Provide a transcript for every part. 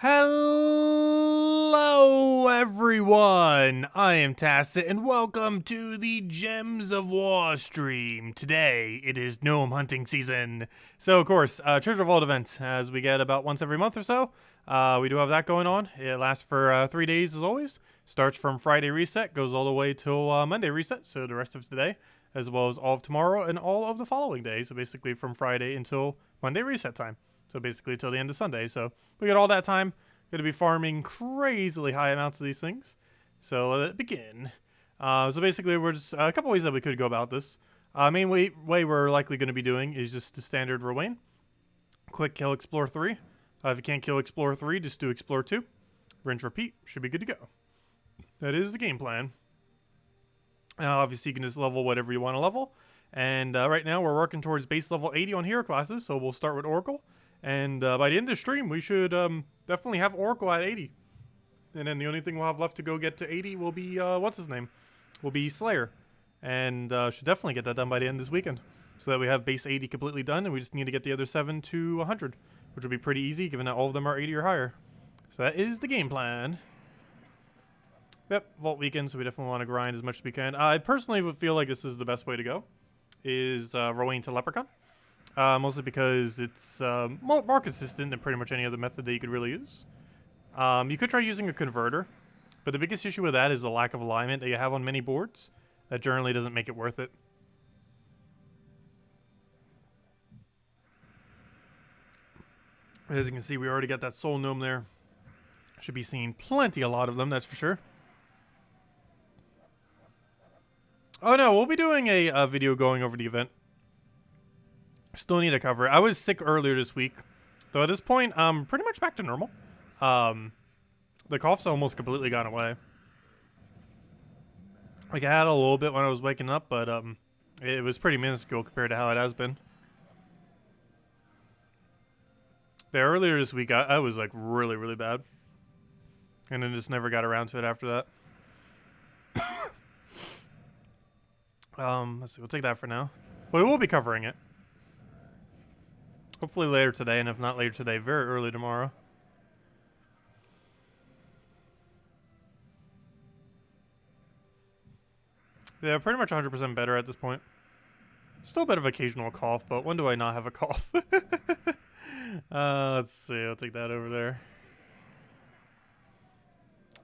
Hello everyone, I am Tacet and welcome to the Gems of War stream. Today it is gnome hunting season. So of course, Treasure Vault event as we get about once every month or so. We do have that going on. It lasts for 3 days as always. Starts from Friday reset, goes all the way till Monday reset, so the rest of today, as well as all of tomorrow and all of the following days. So basically from Friday until Monday reset time. So basically till the end of Sunday. So we got all that time. Going to be farming crazily high amounts of these things. So let's begin. So basically we're just a couple ways that we could go about this. Main way we're likely going to be doing is just the standard Rowan. Quick kill Explore 3. If you can't kill Explore 3, just do Explore 2. Rinse, repeat. Should be good to go. That is the game plan. Obviously you can just level whatever you want to level. And right now we're working towards base level 80 on hero classes. So we'll start with Oracle. And by the end of the stream, we should definitely have Oracle at 80. And then the only thing we'll have left to go get to 80 will be, what's his name? Will be Slayer. And should definitely get that done by the end of this weekend. So that we have base 80 completely done, and we just need to get the other 7 to 100. Which will be pretty easy, given that all of them are 80 or higher. So that is the game plan. Yep, Vault weekend, so we definitely want to grind as much as we can. I personally would feel like this is the best way to go. Is Rowan to Leprechaun. Mostly because it's more consistent than pretty much any other method that you could really use. You could try using a converter, but the biggest issue with that is the lack of alignment that you have on many boards. That generally doesn't make it worth it. As you can see, we already got that soul gnome there. Should be seeing a lot of them, that's for sure. Oh no, we'll be doing a video going over the event. Still need to cover it. I was sick earlier this week. Though at this point, I'm pretty much back to normal. The cough's almost completely gone away. Like, I had a little bit when I was waking up, but it was pretty minuscule compared to how it has been. But earlier this week, I was, like, really, really bad. And then just never got around to it after that. Let's see. We'll take that for now. Well, we will be covering it. Hopefully later today, and if not later today, very early tomorrow. Yeah, pretty much 100% better at this point. Still a bit of occasional cough, but when do I not have a cough? Let's see, I'll take that over there.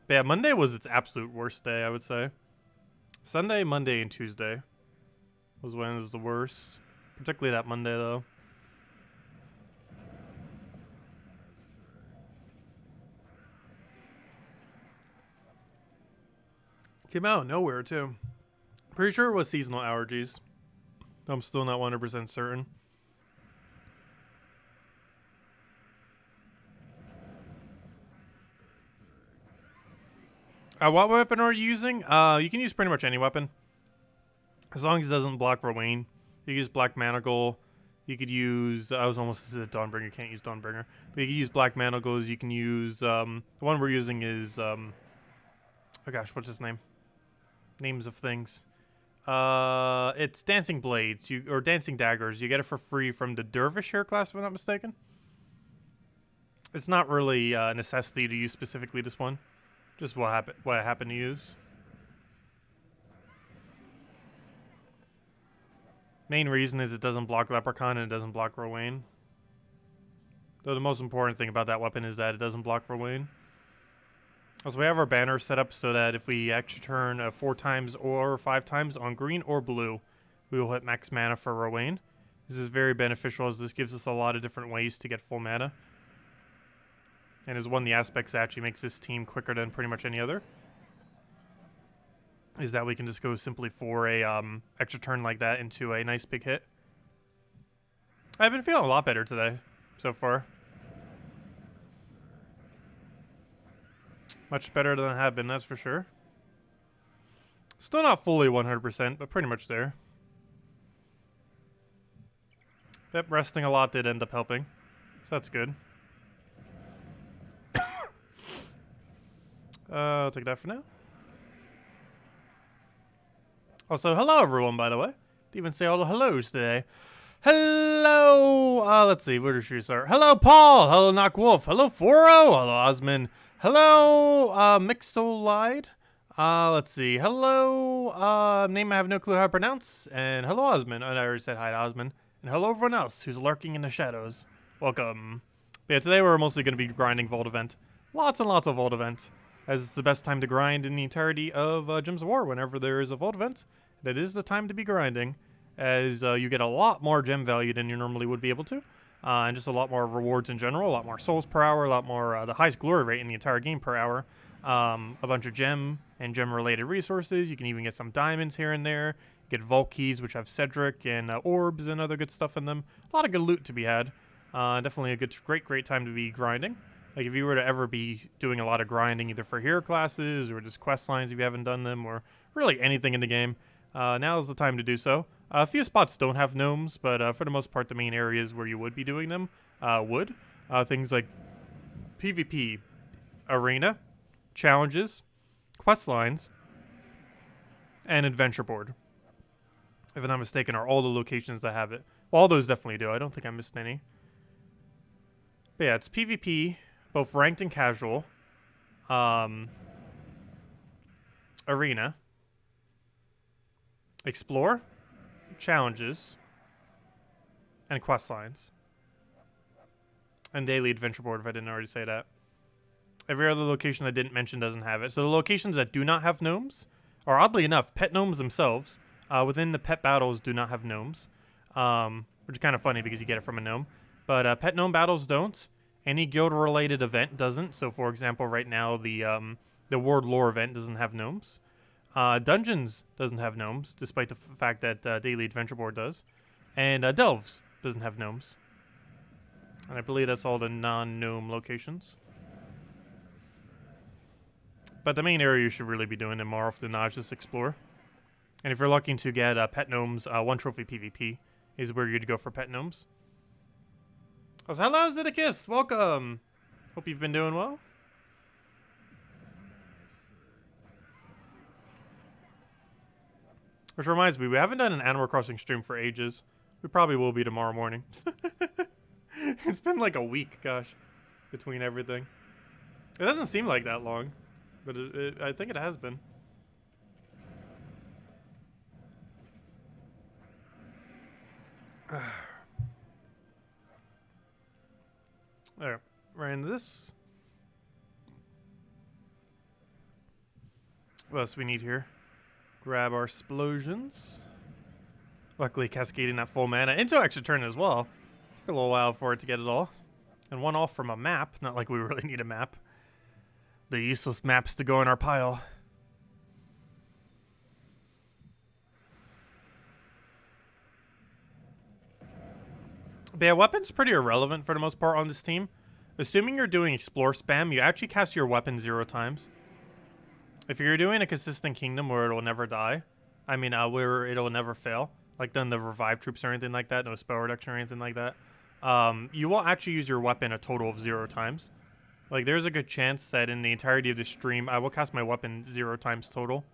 But yeah, Monday was its absolute worst day, I would say. Sunday, Monday, and Tuesday was when it was the worst. Particularly that Monday, though. Came out of nowhere, too. Pretty sure it was seasonal allergies. I'm still not 100% certain. What weapon are you using? You can use pretty much any weapon. As long as it doesn't block Rowan. You can use Black Manacle. You could use... I was almost said Dawnbringer. Can't use Dawnbringer. But you can use Black Manacles. You can use... the one we're using is... oh gosh, what's his name? Names of things. It's Dancing Blades, or Dancing Daggers. You get it for free from the Dervish hero class, if I'm not mistaken. It's not really a necessity to use specifically this one. Just what I happen to use. Main reason is it doesn't block Leprechaun and it doesn't block Rowan. Though the most important thing about that weapon is that it doesn't block Rowan. Also, we have our banner set up so that if we actually turn 4 times or 5 times on green or blue, we will hit max mana for Rowan. This is very beneficial as this gives us a lot of different ways to get full mana. And is one of the aspects that actually makes this team quicker than pretty much any other. Is that we can just go simply for a extra turn like that into a nice big hit. I've been feeling a lot better today so far. Much better than I have been, that's for sure. Still not fully 100%, but pretty much there. Yep, resting a lot did end up helping. So that's good. I'll take that for now. Also, hello everyone, by the way. Didn't even say all the hellos today. Hello. Let's see. Where does she start? Hello, Paul. Hello, Knockwolf. Hello, Foro. Hello, Osman. Hello, Mixolide. Let's see. Hello, name I have no clue how to pronounce. And hello, Osman. And I already said hi to Osman. And hello, everyone else who's lurking in the shadows. Welcome. But yeah, today we're mostly going to be grinding Vault Event. Lots and lots of Vault Events, as it's the best time to grind in the entirety of Gems of War. Whenever there is a Vault Event, that is the time to be grinding, as you get a lot more gem value than you normally would be able to, and just a lot more rewards in general, a lot more souls per hour, a lot more, the highest glory rate in the entire game per hour, a bunch of gem and gem-related resources. You can even get some diamonds here and there, get Volk keys, which have Cedric and orbs and other good stuff in them. A lot of good loot to be had. Definitely a great time to be grinding. Like, if you were to ever be doing a lot of grinding, either for hero classes or just quest lines if you haven't done them, or really anything in the game, now is the time to do so. A few spots don't have gnomes, but for the most part, the main areas where you would be doing them would. Things like PvP, arena, challenges, quest lines, and adventure board. If I'm not mistaken, are all the locations that have it. Well, all those definitely do. I don't think I missed any. But yeah, it's PvP, both ranked and casual. Arena. Explore. Challenges. And quest lines. And daily adventure board, if I didn't already say that. Every other location I didn't mention doesn't have it. So the locations that do not have gnomes are, oddly enough, pet gnomes themselves. Within the pet battles do not have gnomes. Which is kind of funny because you get it from a gnome. But pet gnome battles don't. Any guild-related event doesn't. So, for example, right now, the World Lore event doesn't have gnomes. Dungeons doesn't have gnomes, despite the fact that Daily Adventure Board does. And Delves doesn't have gnomes. And I believe that's all the non-gnome locations. But the main area you should really be doing them more often than not is just explore. And if you're looking to get pet gnomes, one trophy PvP is where you'd go for pet gnomes. Oh, hello, Zeddicus! Welcome! Hope you've been doing well. Which reminds me, we haven't done an Animal Crossing stream for ages. We probably will be tomorrow morning. It's been like a week, gosh, between everything. It doesn't seem like that long, but I think it has been. There, right into this. What else do we need here? Grab our explosions. Luckily, cascading that full mana into extra turn as well. Took a little while for it to get it all. And one off from a map. Not like we really need a map. The useless maps to go in our pile. But yeah, weapon's pretty irrelevant for the most part on this team. Assuming you're doing explore spam, you actually cast your weapon 0 times. If you're doing a consistent kingdom where it'll never die, I mean, where it'll never fail, like then the revive troops or anything like that, no spell reduction or anything like that, you will actually use your weapon a total of 0 times. Like, there's a good chance that in the entirety of the stream, I will cast my weapon 0 times total.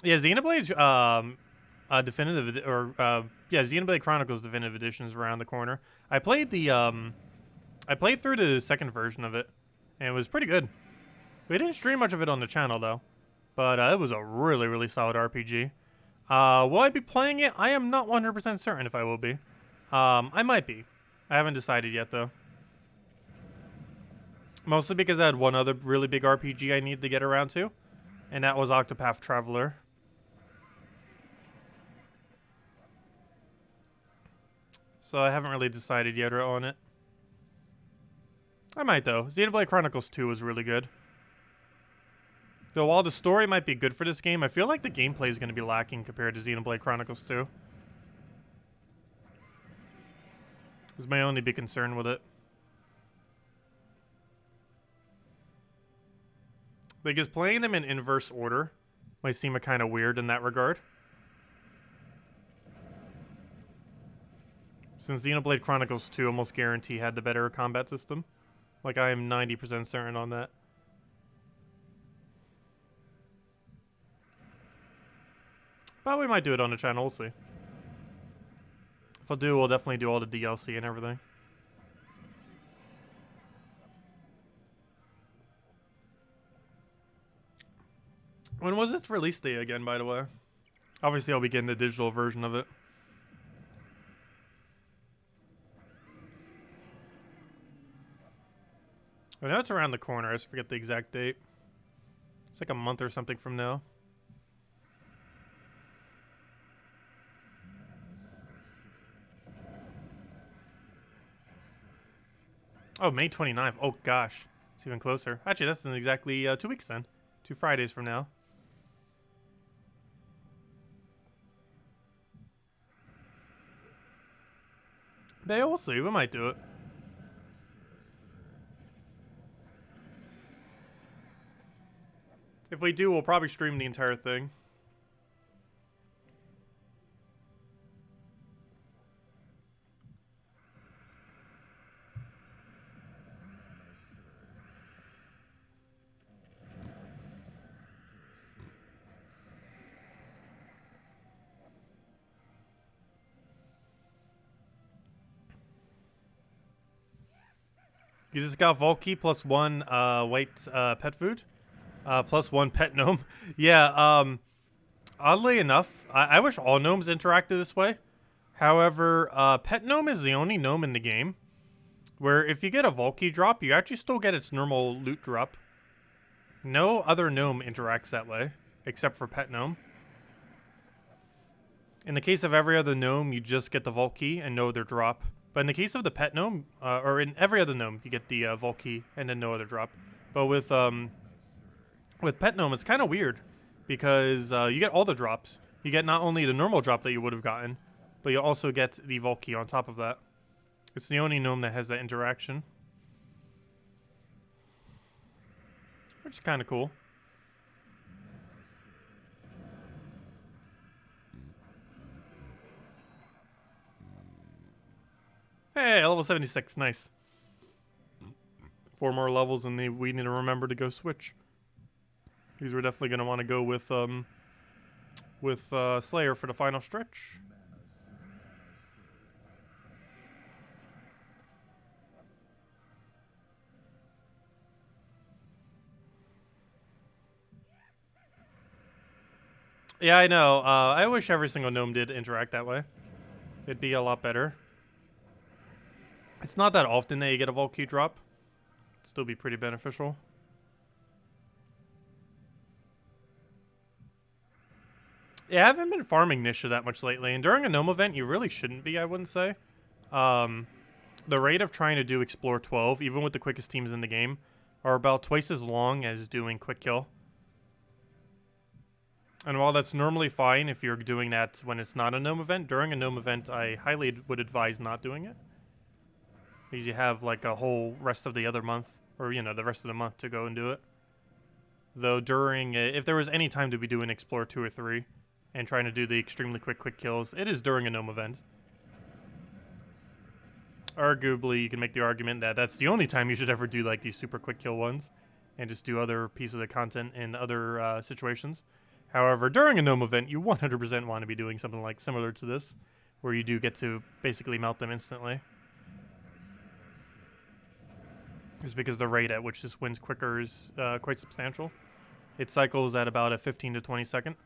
Yeah, Xenoblade, definitive, or yeah, Xenoblade Chronicles Definitive Edition is around the corner. I played the I played through the second version of it, and it was pretty good. We didn't stream much of it on the channel though, but it was a really solid RPG. Will I be playing it? I am not 100% certain if I will be. I might be. I haven't decided yet though. Mostly because I had one other really big RPG I need to get around to, and that was Octopath Traveler. So I haven't really decided yet on it. I might though. Xenoblade Chronicles 2 was really good. Though while the story might be good for this game, I feel like the gameplay is going to be lacking compared to Xenoblade Chronicles 2. Is my only big concern with it. Because playing them in inverse order might seem kind of weird in that regard. Since Xenoblade Chronicles 2 almost guarantee had the better combat system. Like, I am 90% certain on that. But we might do it on the channel, we'll see. If I do, we'll definitely do all the DLC and everything. When was its release date again, by the way? Obviously, I'll be getting the digital version of it. I know it's around the corner. I just forget the exact date. It's like a month or something from now. Oh, May 29th. Oh, gosh. It's even closer. Actually, that's in exactly 2 weeks then. 2 Fridays from now. But yeah, we'll see. We might do it. If we do, we'll probably stream the entire thing. You just got Volky plus 1 white pet food. Plus 1 pet gnome. Yeah, oddly enough, I wish all gnomes interacted this way. However, pet gnome is the only gnome in the game where if you get a Volky drop, you actually still get its normal loot drop. No other gnome interacts that way, except for pet gnome. In the case of every other gnome, you just get the Volky and no other drop. But in the case of the pet gnome, or in every other gnome, you get the Volky and then no other drop. But with pet gnome, it's kind of weird because you get all the drops. You get not only the normal drop that you would have gotten, but you also get the Volky on top of that. It's the only gnome that has that interaction, which is kind of cool. Hey, level 76, nice. 4 more levels and we need to remember to go switch. Because we're definitely going to want to go with Slayer for the final stretch. Yeah, I know. I wish every single gnome did interact that way. It'd be a lot better. It's not that often that you get a Volky drop. It'd still be pretty beneficial. Yeah, I haven't been farming Nisha that much lately, and during a gnome event, you really shouldn't be, I wouldn't say. The rate of trying to do Explore 12, even with the quickest teams in the game, are about twice as long as doing Quick Kill. And while that's normally fine if you're doing that when it's not a gnome event, during a gnome event, I highly would advise not doing it. Because you have like a whole rest of the other month, or you know, the rest of the month to go and do it. Though during, if there was any time to be doing Explore 2 or 3, and trying to do the extremely quick kills, it is during a gnome event. Arguably, you can make the argument that that's the only time you should ever do like these super quick kill ones, and just do other pieces of content in other situations. However, during a gnome event, you 100% want to be doing something like similar to this, where you do get to basically melt them instantly. Just because the rate at which this wins quicker is quite substantial. It cycles at about a 15 to 20 second,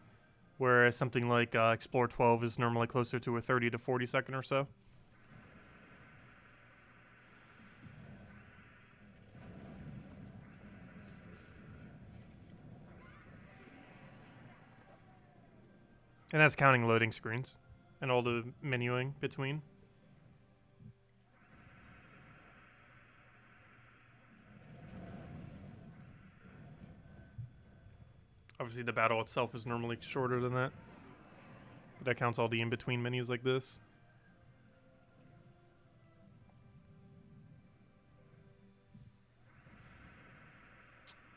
whereas something like Explore 12 is normally closer to a 30 to 40 second or so. And that's counting loading screens and all the menuing between. Obviously, the battle itself is normally shorter than that. But that counts all the in-between menus like this.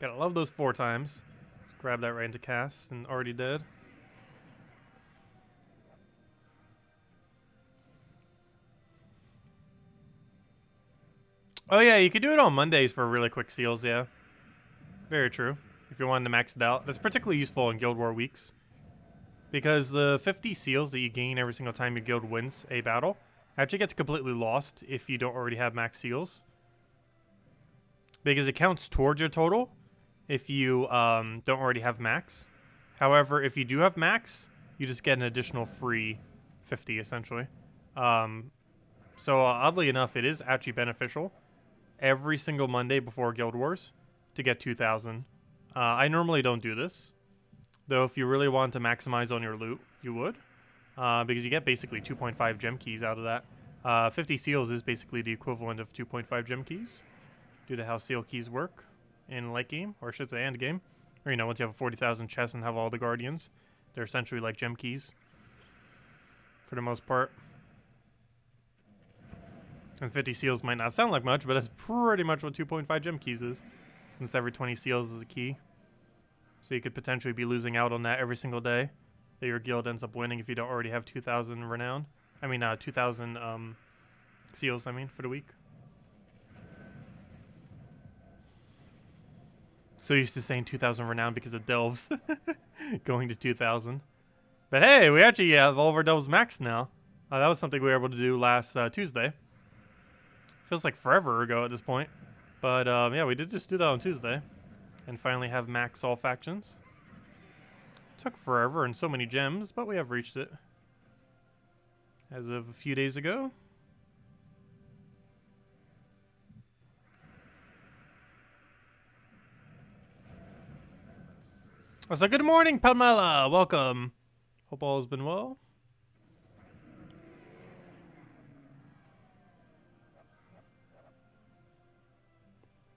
Gotta love those 4 times. Let's grab that right into cast and already dead. Oh yeah, you could do it on Mondays for really quick seals, yeah. Very true. If you're wanting to max it out. That's particularly useful in Guild War weeks. Because the 50 seals that you gain every single time your guild wins a battle actually gets completely lost if you don't already have max seals. Because it counts towards your total if you don't already have max. However, if you do have max, you just get an additional free 50, essentially. So oddly enough, it is actually beneficial every single Monday before Guild Wars to get 2,000. I normally don't do this, though if you really want to maximize on your loot, you would. Because you get basically 2.5 gem keys out of that. 50 seals is basically the equivalent of 2.5 gem keys, due to how seal keys work in late game, or I should say end game. Or, you know, once you have a 40,000 chest and have all the guardians, they're essentially like gem keys, for the most part. And 50 seals might not sound like much, but that's pretty much what 2.5 gem keys is, since every 20 seals is a key. So you could potentially be losing out on that every single day that your guild ends up winning if you don't already have 2,000 renown. I mean, 2,000 seals, I mean, for the week. So used to saying 2,000 renown because of delves going to 2,000. But hey, we actually have all of our delves maxed now. That was something we were able to do last Tuesday. Feels like forever ago at this point. But yeah, we did just do that on Tuesday. And finally have max all factions. Took forever and so many gems, but we have reached it. As of a few days ago. So good morning, Pamela. Welcome. Hope all has been well.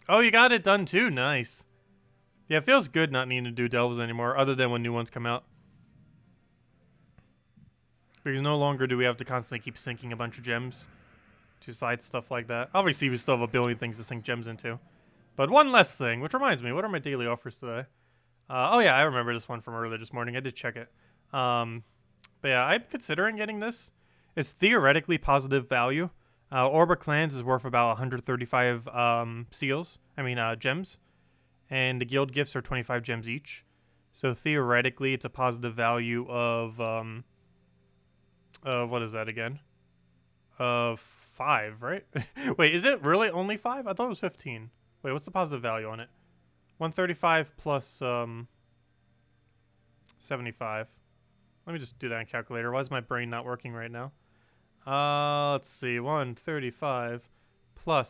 Oh, you got it done too. Nice. Yeah, it feels good not needing to do delves anymore, other than when new ones come out. Because no longer do we have to constantly keep sinking a bunch of gems to side stuff like that. Obviously, we still have a billion things to sink gems into. But one less thing, which reminds me, what are my daily offers today? Oh yeah, I remember this one from earlier this morning. I did check it. But yeah, I'm considering getting this. It's theoretically positive value. Orba Clans is worth about 135 seals. I mean, gems. And the guild gifts are 25 gems each. So theoretically, it's a positive value of what is that again? Of 5, right? Wait, is it really only 5? I thought it was 15. Wait, what's the positive value on it? 135 plus 75. Let me just do that in calculator. Why is my brain not working right now? Let's see. 135 plus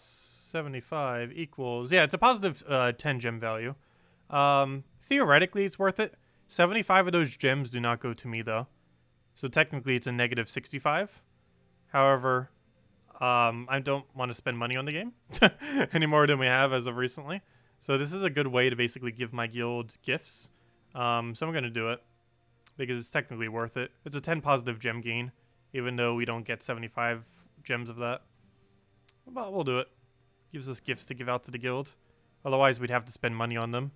75 equals... Yeah, it's a positive 10 gem value. Theoretically, it's worth it. 75 of those gems do not go to me, though. So technically, it's a negative 65. However, I don't want to spend money on the game any more than we have as of recently. So this is a good way to basically give my guild gifts. So I'm going to do it because it's technically worth it. It's a 10 positive gem gain, even though we don't get 75 gems of that. But we'll do it. Gives us gifts to give out to the guild. Otherwise, we'd have to spend money on them.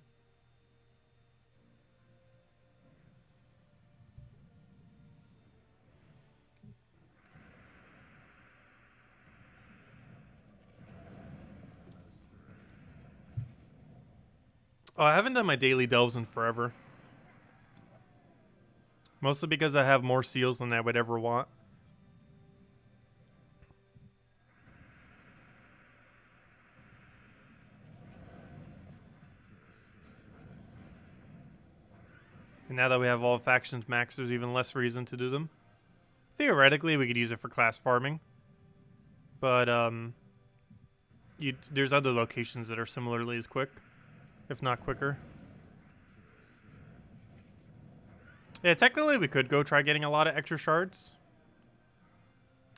Oh, I haven't done my daily delves in forever. Mostly because I have more seals than I would ever want. And now that we have all factions maxed, there's even less reason to do them. Theoretically, we could use it for class farming. But, there's other locations that are similarly as quick. If not quicker. Yeah, technically we could go try getting a lot of extra shards.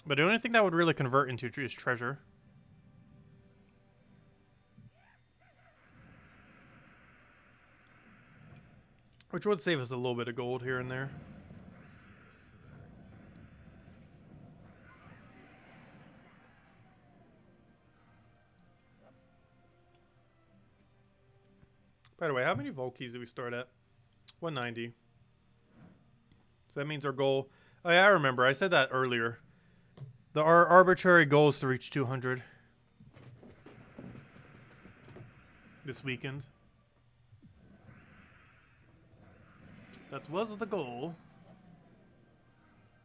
But the only thing that would really convert into is treasure. Which would save us a little bit of gold here and there. By the way, how many Volk keys did we start at? 190. So that means our goal... Oh yeah, I remember. I said that earlier. Our arbitrary goal is to reach 200. This weekend. That was the goal.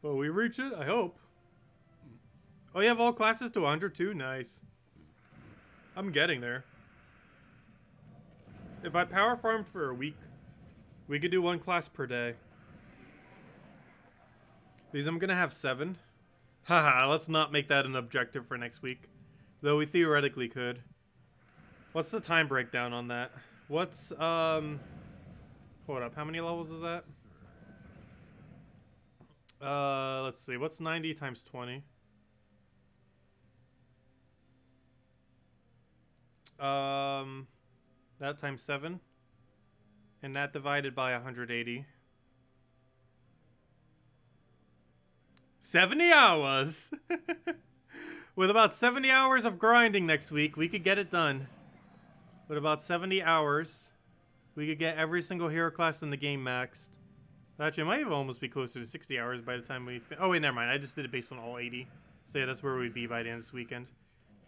Will we reach it? I hope. Oh, you have all classes to 100 too? Nice. I'm getting there. If I power farmed for a week, we could do 1 class per day. Because I'm gonna have 7. Haha, let's not make that an objective for next week. Though we theoretically could. What's the time breakdown on that? What's, hold up, how many levels is that? Let's see, what's 90 times 20? That times 7. And that divided by 180. 70 hours! With about 70 hours of grinding next week, we could get it done. With about 70 hours, we could get every single hero class in the game maxed. Actually, it might even almost be closer to 60 hours by the time we... Oh, wait, never mind. I just did it based on all 80. So, yeah, that's where we'd be by the end of this weekend.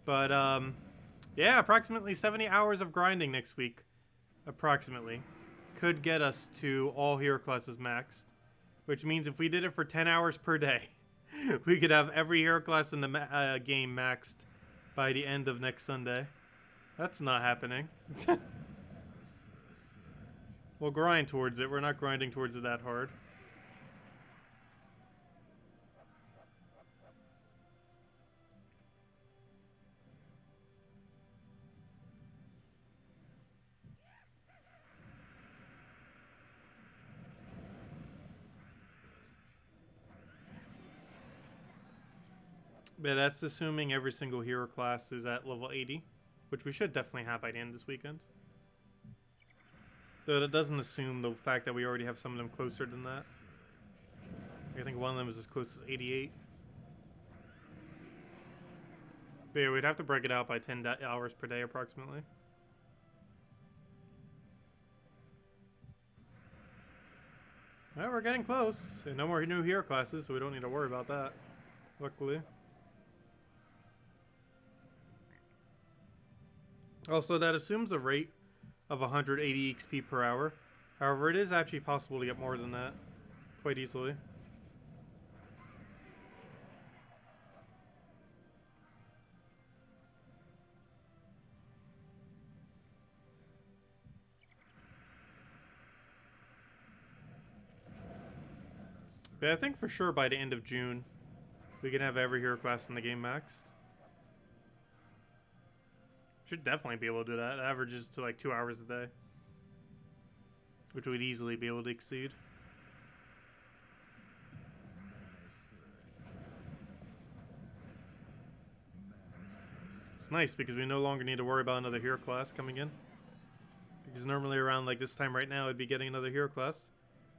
But, yeah, approximately 70 hours of grinding next week. Approximately. Could get us to all hero classes maxed. Which means if we did it for 10 hours per day, we could have every hero class in the game maxed by the end of next Sunday. That's not happening. We'll grind towards it. We're not grinding towards it that hard. But that's assuming every single hero class is at level 80, which we should definitely have by the end of this weekend. Though that doesn't assume the fact that we already have some of them closer than that. I think one of them is as close as 88. But yeah, we'd have to break it out by 10 hours per day approximately. Well, we're getting close. And no more new hero classes, so we don't need to worry about that. Luckily. Also, that assumes a rate of 180 XP per hour. However, it is actually possible to get more than that quite easily. But I think for sure by the end of June, we can have every hero class in the game maxed. Should definitely be able to do that. It averages to like 2 hours a day. Which we'd easily be able to exceed. It's nice because we no longer need to worry about another hero class coming in. Because normally around like this time right now, I'd be getting another hero class.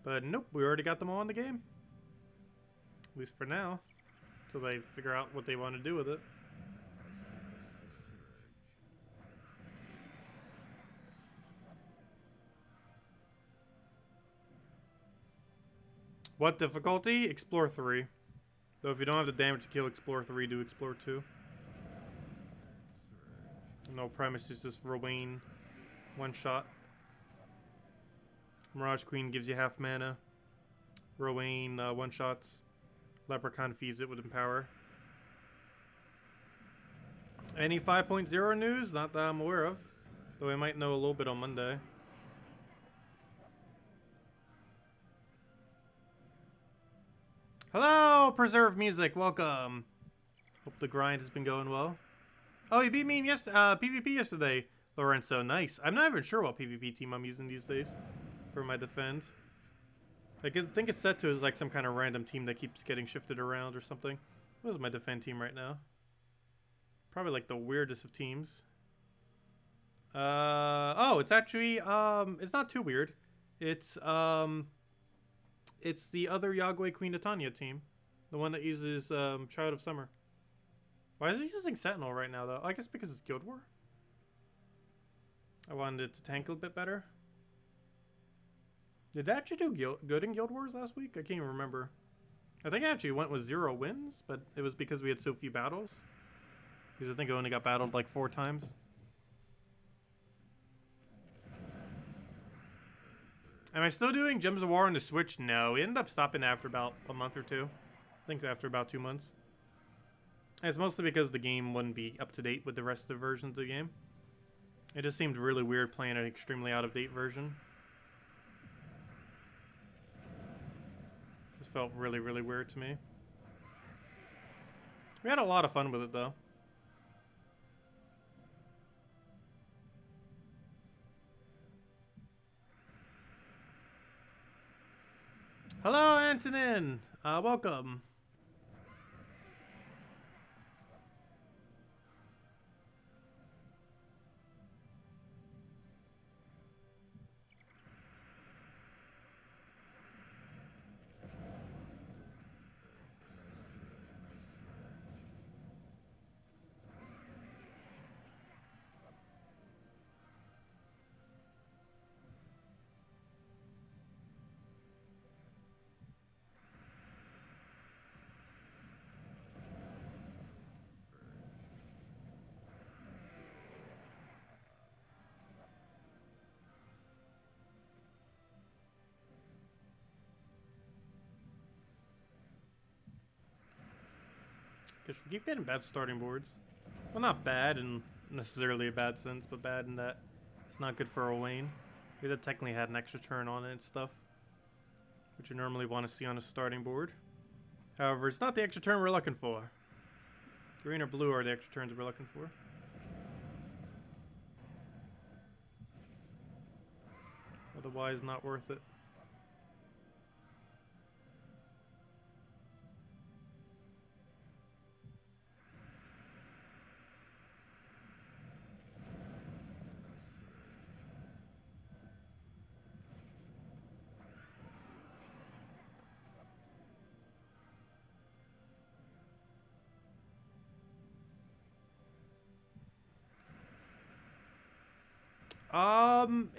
But nope, we already got them all in the game. At least for now. Until they figure out what they want to do with it. What difficulty? Explore 3. So if you don't have the damage to kill Explore 3, do Explore 2. No premise, is just Rowain one shot. Mirage Queen gives you half mana. Rowain one shots. Leprechaun feeds it with Empower. Any 5.0 news? Not that I'm aware of. Though I might know a little bit on Monday. Hello, Preserve Music. Welcome. Hope the grind has been going well. Oh, you beat me in PvP yesterday, Lorenzo. Nice. I'm not even sure what PvP team I'm using these days for my defend. I think it's set to as like some kind of random team that keeps getting shifted around or something. What is my defend team right now? Probably like the weirdest of teams. Oh, it's actually it's not too weird. It's the other Yagway Queen Titania team. The one that uses Child of Summer. Why is he using Sentinel right now, though? I guess because it's Guild War. I wanted it to tank a bit better. Did that actually do good in Guild Wars last week? I can't even remember. I think I actually went with 0 wins, but it was because we had so few battles. Because I think I only got battled like 4 times. Am I still doing Gems of War on the Switch? No, we ended up stopping after about a month or 2. think after about 2 months. And it's mostly because the game wouldn't be up to date with the rest of the versions of the game. It just seemed really weird playing an extremely out of date version. Just felt really, really weird to me. We had a lot of fun with it though. Hello, Antonin! Welcome. Because we keep getting bad starting boards. Well, not bad in necessarily a bad sense, but bad in that it's not good for a Wayne. We had technically had an extra turn on it and stuff, which you normally want to see on a starting board. However, it's not the extra turn we're looking for. Green or blue are the extra turns we're looking for. Otherwise, not worth it.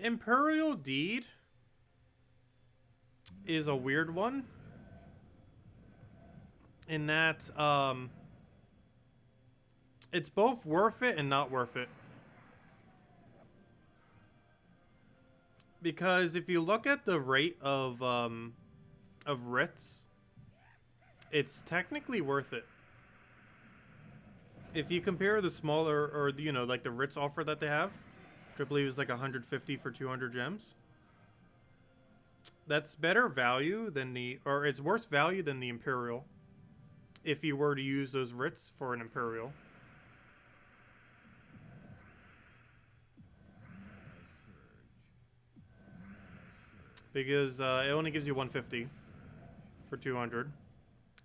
Imperial Deed is a weird one. In that, it's both worth it and not worth it. Because if you look at the rate of writs, it's technically worth it. If you compare the smaller, or you know, like the writs offer that they have, which I believe is like 150 for 200 gems. That's better value than the, or it's worse value than the Imperial. If you were to use those writs for an Imperial. Because it only gives you 150 for 200.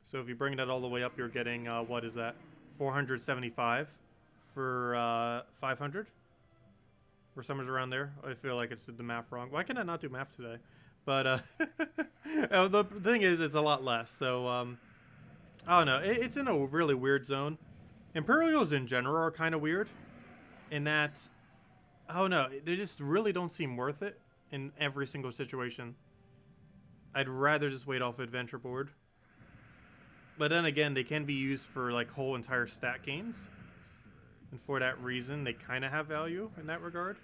So if you bring that all the way up, you're getting, what is that? 475 for 500? Or somewhere around there. I feel like it's did the math wrong. Why can I not do math today? But the thing is, it's a lot less. So, I don't know. It's in a really weird zone. Imperials in general are kind of weird. In that, I don't know. They just really don't seem worth it in every single situation. I'd rather just wait off adventure board. But then again, they can be used for like whole entire stat gains. And for that reason, they kind of have value in that regard.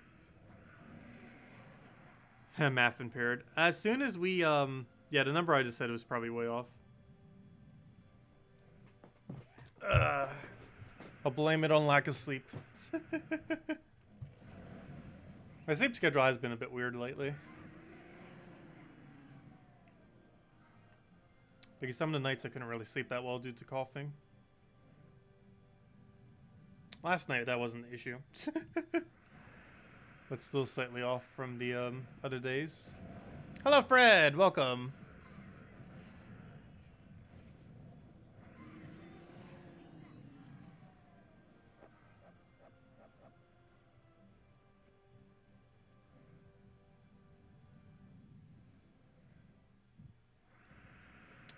Math impaired. As soon as we, yeah, the number I just said was probably way off. I'll blame it on lack of sleep. My sleep schedule has been a bit weird lately. Because some of the nights I couldn't really sleep that well due to coughing. Last night that wasn't the issue. But still slightly off from the other days. Hello Fred, welcome.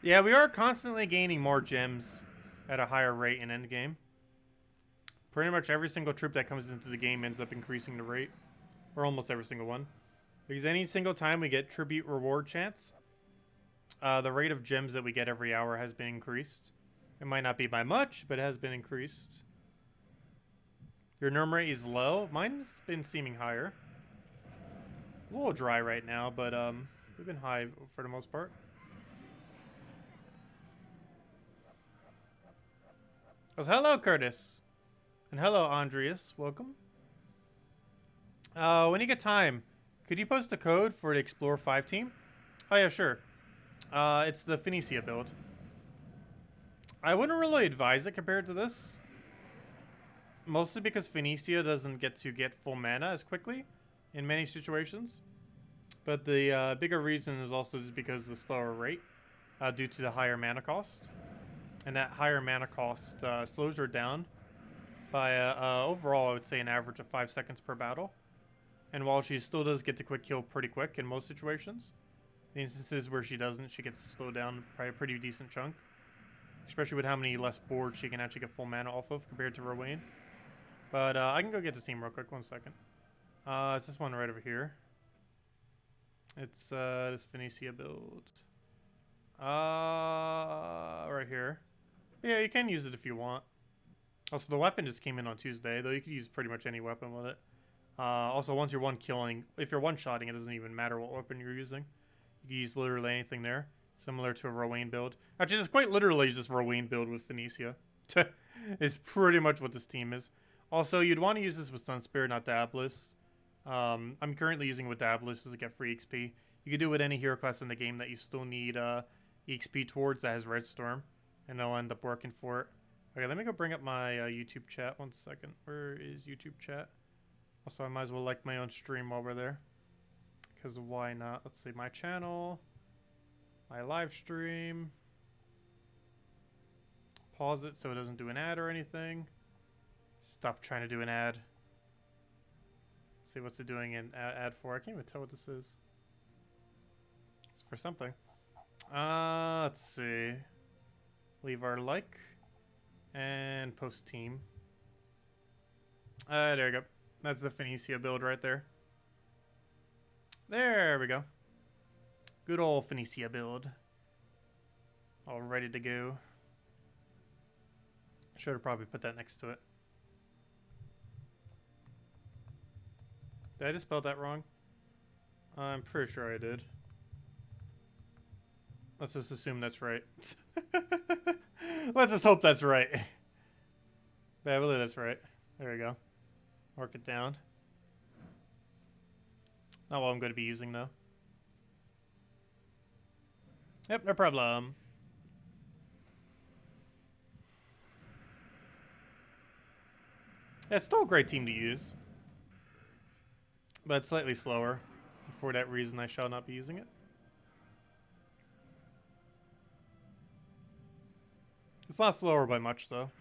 Yeah, we are constantly gaining more gems at a higher rate in endgame. Pretty much every single troop that comes into the game ends up increasing the rate. Or almost every single one. Because any single time we get tribute reward chance, the rate of gems that we get every hour has been increased. It might not be by much, but it has been increased. Your norm rate is low. Mine's been seeming higher. A little dry right now, but we've been high for the most part. Oh, hello, Curtis. And hello, Andreas. Welcome. When you get time, could you post a code for the Explore 5 team? Oh, yeah, sure. It's the Phoenicia build. I wouldn't really advise it compared to this. Mostly because Phoenicia doesn't get full mana as quickly in many situations. But the bigger reason is also just because of the slower rate due to the higher mana cost. And that higher mana cost slows her down by overall, I would say, an average of 5 seconds per battle. And while she still does get the quick kill pretty quick in most situations, the instances where she doesn't, she gets slowed down by a pretty decent chunk. Especially with how many less boards she can actually get full mana off of compared to Rowan. But I can go get this team real quick, 1 second. It's this one right over here. It's this Phoenicia build. Right here. Yeah, you can use it if you want. Also, the weapon just came in on Tuesday, though you could use pretty much any weapon with it. Also, once you're if you're one-shotting, it doesn't even matter what weapon you're using. You can use literally anything there, similar to a Rowan build. Actually, it's quite literally just Rowan build with Phoenicia. It's pretty much what this team is. Also, you'd want to use this with Sunspear, not Dabless. I'm currently using it with Dabless to get free XP. You can do it with any hero class in the game that you still need XP towards that has Red Storm, and they'll end up working for it. Okay, let me go bring up my YouTube chat. 1 second. Where is YouTube chat? Also, I might as well like my own stream while we're there. Because why not? Let's see, my channel, my live stream. Pause it so it doesn't do an ad or anything. Stop trying to do an ad. Let's see what's it doing an ad for. I can't even tell what this is. It's for something. Let's see. Leave our like. And post team. There we go. That's the Phoenicia build right there. There we go. Good old Phoenicia build. All ready to go. Should have probably put that next to it. Did I just spell that wrong? I'm pretty sure I did. Let's just assume that's right. Let's just hope that's right. I believe that's right. There we go. Mark it down. Not what I'm going to be using, though. Yep, no problem. Yeah, it's still a great team to use. But it's slightly slower. For that reason, I shall not be using it. It's not slower by much, though.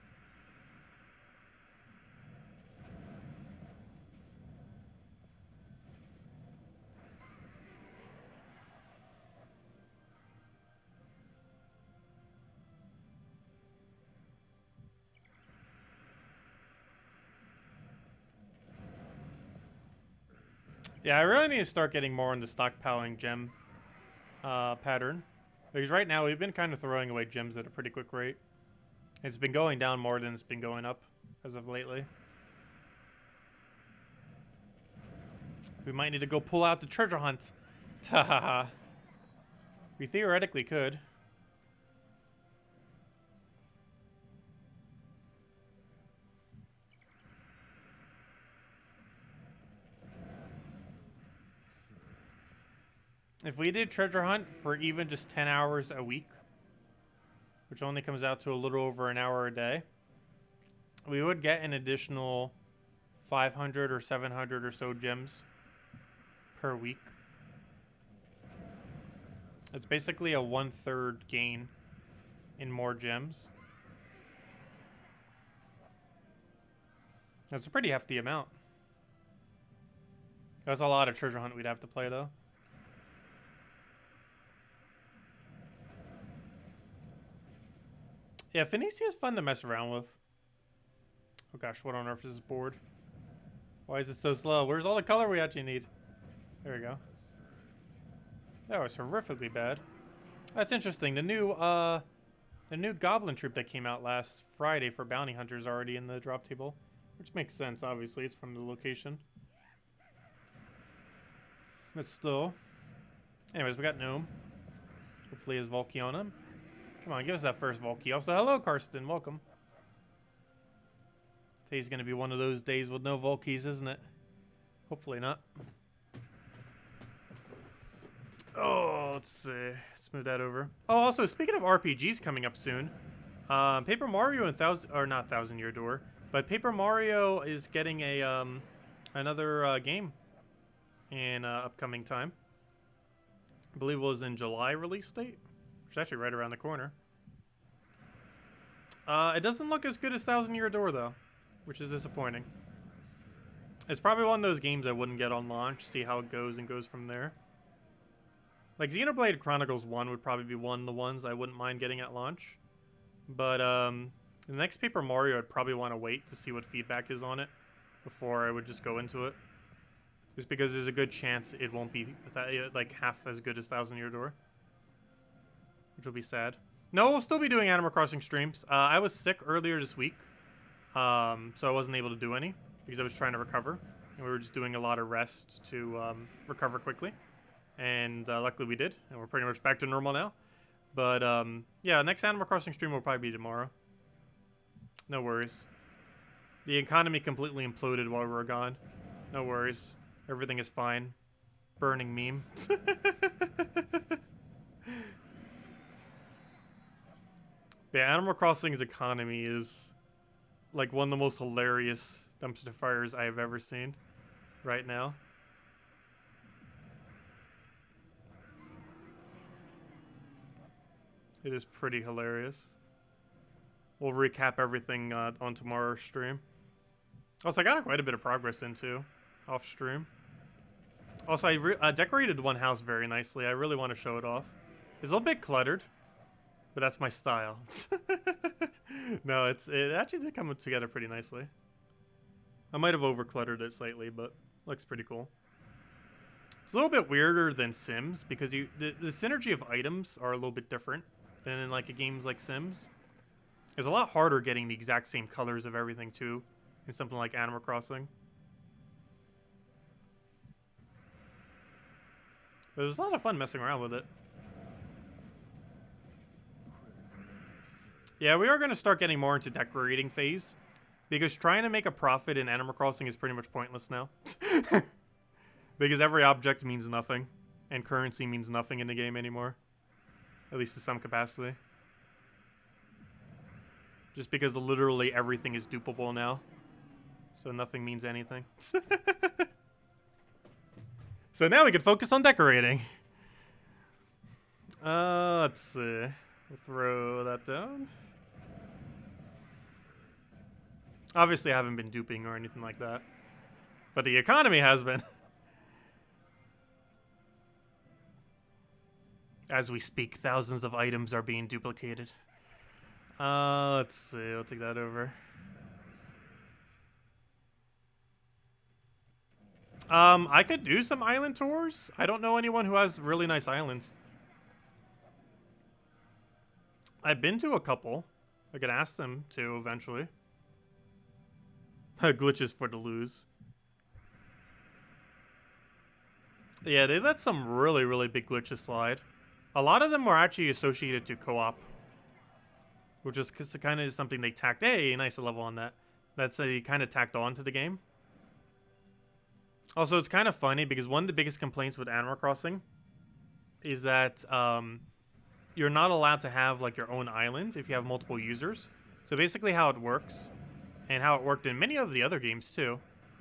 Yeah, I really need to start getting more into stockpiling gem pattern. Because right now, we've been kind of throwing away gems at a pretty quick rate. It's been going down more than it's been going up as of lately. We might need to go pull out the treasure hunt. Tahaha. We theoretically could. If we did treasure hunt for even just 10 hours a week, which only comes out to a little over an hour a day, we would get an additional 500 or 700 or so gems per week. It's basically a 1/3 gain in more gems. That's a pretty hefty amount. That's a lot of treasure hunt we'd have to play, though. Yeah, Phoenicia is fun to mess around with. Oh gosh, what on earth is this board? Why is it so slow? Where's all the color we actually need? There we go. That was horrifically bad. That's interesting. The new Goblin troop that came out last Friday for Bounty Hunters already in the drop table. Which makes sense, obviously. It's from the location. But still. Anyways, we got Gnome. Hopefully his Volky on him. Come on, give us that first Volky. Also, hello, Karsten. Welcome. Today's gonna be one of those days with no Volk keys, isn't it? Hopefully not. Oh, let's see. Let's move that over. Oh, also, speaking of RPGs coming up soon, Paper Mario and not Thousand Year Door, but Paper Mario is getting a another game in upcoming time. I believe it was in July release date, which is actually right around the corner. It doesn't look as good as Thousand Year Door though, which is disappointing. It's probably one of those games I wouldn't get on launch, see how it goes and goes from there. Like Xenoblade Chronicles 1 would probably be one of the ones I wouldn't mind getting at launch. But the next Paper Mario I'd probably want to wait to see what feedback is on it before I would just go into it. Just because there's a good chance it won't be like half as good as Thousand Year Door. Which will be sad. No, we'll still be doing Animal Crossing streams. I was sick earlier this week. So I wasn't able to do any because I was trying to recover. And we were just doing a lot of rest to recover quickly. And luckily we did. And we're pretty much back to normal now. But yeah, next Animal Crossing stream will probably be tomorrow. No worries. The economy completely imploded while we were gone. No worries. Everything is fine. Burning meme. Yeah, Animal Crossing's economy is like one of the most hilarious dumpster fires I have ever seen right now. It is pretty hilarious. We'll recap everything on tomorrow's stream. Also, I got quite a bit of progress into off stream. Also, I decorated one house very nicely. I really want to show it off. It's a little bit cluttered, but that's my style. No, it actually did come together pretty nicely. I might have over-cluttered it slightly, but looks pretty cool. It's a little bit weirder than Sims because the synergy of items are a little bit different than in like games like Sims. It's a lot harder getting the exact same colors of everything too in something like Animal Crossing. But it was a lot of fun messing around with it. Yeah, we are going to start getting more into decorating phase. Because trying to make a profit in Animal Crossing is pretty much pointless now. Because every object means nothing. And currency means nothing in the game anymore. At least to some capacity. Just because literally everything is dupable now. So nothing means anything. So now we can focus on decorating. Let's see. We'll throw that down. Obviously I haven't been duping or anything like that. But the economy has been. As we speak, thousands of items are being duplicated. Let's see. I'll take that over. I could do some island tours. I don't know anyone who has really nice islands. I've been to a couple. I could ask them to eventually. Glitches for the lose. Yeah, they let some really, really big glitches slide. A lot of them were actually associated to co-op. Which is kind of something they tacked. Hey, nice level on that. That's they kind of tacked on to the game. Also, it's kind of funny because one of the biggest complaints with Animal Crossing is that you're not allowed to have like your own islands if you have multiple users. So basically how it works, and how it worked in many of the other games too,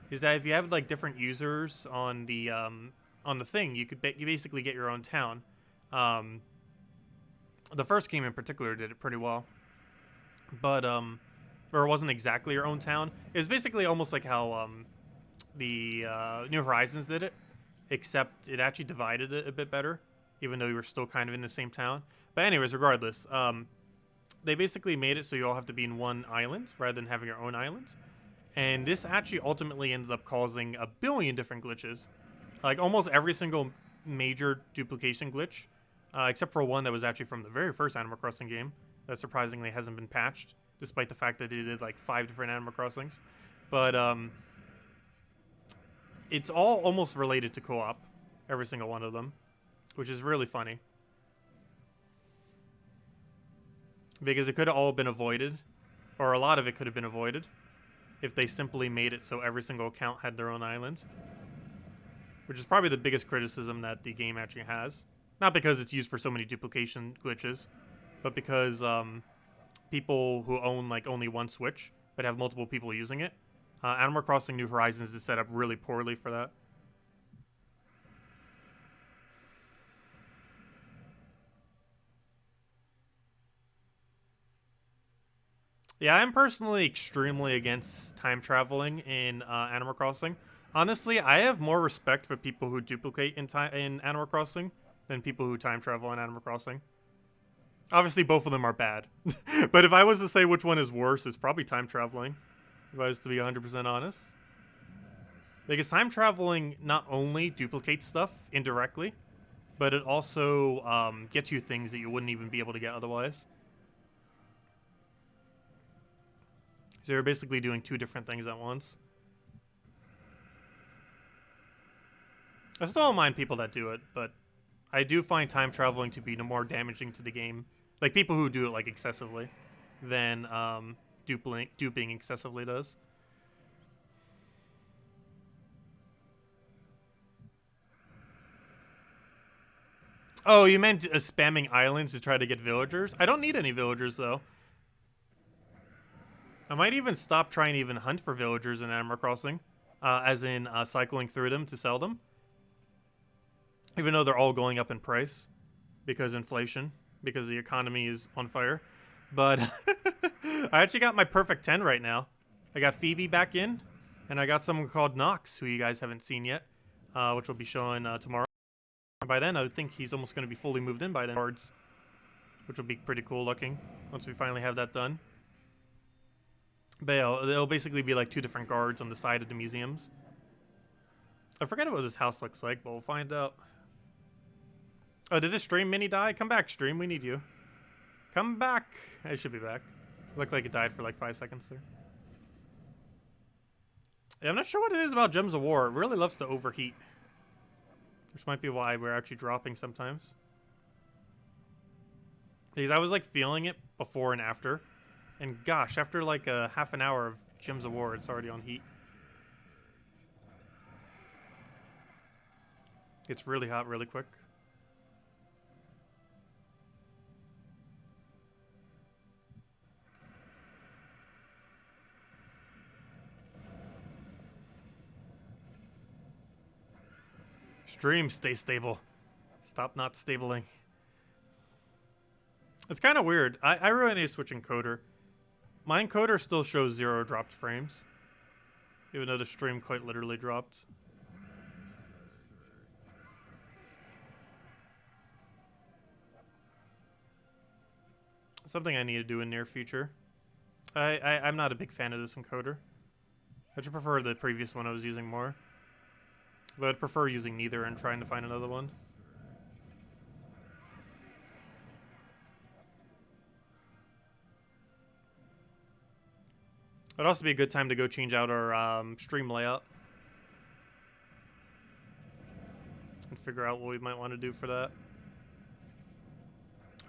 is that if you have like different users on the thing, you basically get your own town. The first game in particular did it pretty well, but or it wasn't exactly your own town. It was basically almost like how the New Horizons did it, except it actually divided it a bit better, even though you were still kind of in the same town. But anyways, regardless, they basically made it so you all have to be in one island rather than having your own island. And this actually ultimately ended up causing a billion different glitches. Like almost every single major duplication glitch, except for one that was actually from the very first Animal Crossing game that surprisingly hasn't been patched, despite the fact that they did like 5 different Animal Crossings. But it's all almost related to co-op, every single one of them, which is really funny. Because it could have all been avoided, or a lot of it could have been avoided, if they simply made it so every single account had their own island. Which is probably the biggest criticism that the game actually has. Not because it's used for so many duplication glitches, but because people who own like only one Switch but have multiple people using it. Animal Crossing New Horizons is set up really poorly for that. Yeah, I'm personally extremely against time traveling in Animal Crossing. Honestly, I have more respect for people who duplicate in Animal Crossing than people who time travel in Animal Crossing. Obviously, both of them are bad. But if I was to say which one is worse, it's probably time traveling. If I was to be 100% honest. Because time traveling not only duplicates stuff indirectly, but it also gets you things that you wouldn't even be able to get otherwise. So you're basically doing two different things at once. I still don't mind people that do it, but I do find time traveling to be more damaging to the game. Like people who do it like excessively than duping excessively does. Oh, you meant spamming islands to try to get villagers? I don't need any villagers though. I might even stop trying to even hunt for villagers in Animal Crossing, as in cycling through them to sell them. Even though they're all going up in price because inflation, because the economy is on fire. But I actually got my perfect 10 right now. I got Phoebe back in, and I got someone called Nox, who you guys haven't seen yet, which will be showing tomorrow. And by then, I would think he's almost going to be fully moved in by then, which will be pretty cool looking once we finally have that done. But yeah, it'll basically be like two different guards on the side of the museums. I forget what his house looks like, but we'll find out. Oh, did this stream mini die? Come back, stream. We need you. Come back. I should be back. Looked like it died for like 5 seconds there. Yeah, I'm not sure what it is about Gems of War. It really loves to overheat. Which might be why we're actually dropping sometimes. Because I was like feeling it before and after. And gosh, after like a half an hour of Gems of War, it's already on heat. It's really hot really quick. Stream, stay stable. Stop not stabling. It's kind of weird. I really need to switch encoder. My encoder still shows 0 dropped frames. Even though the stream quite literally dropped. Something I need to do in near future. I'm not a big fan of this encoder. I should prefer the previous one I was using more. But I'd prefer using neither and trying to find another one. It'd also be a good time to go change out our stream layout. And figure out what we might want to do for that.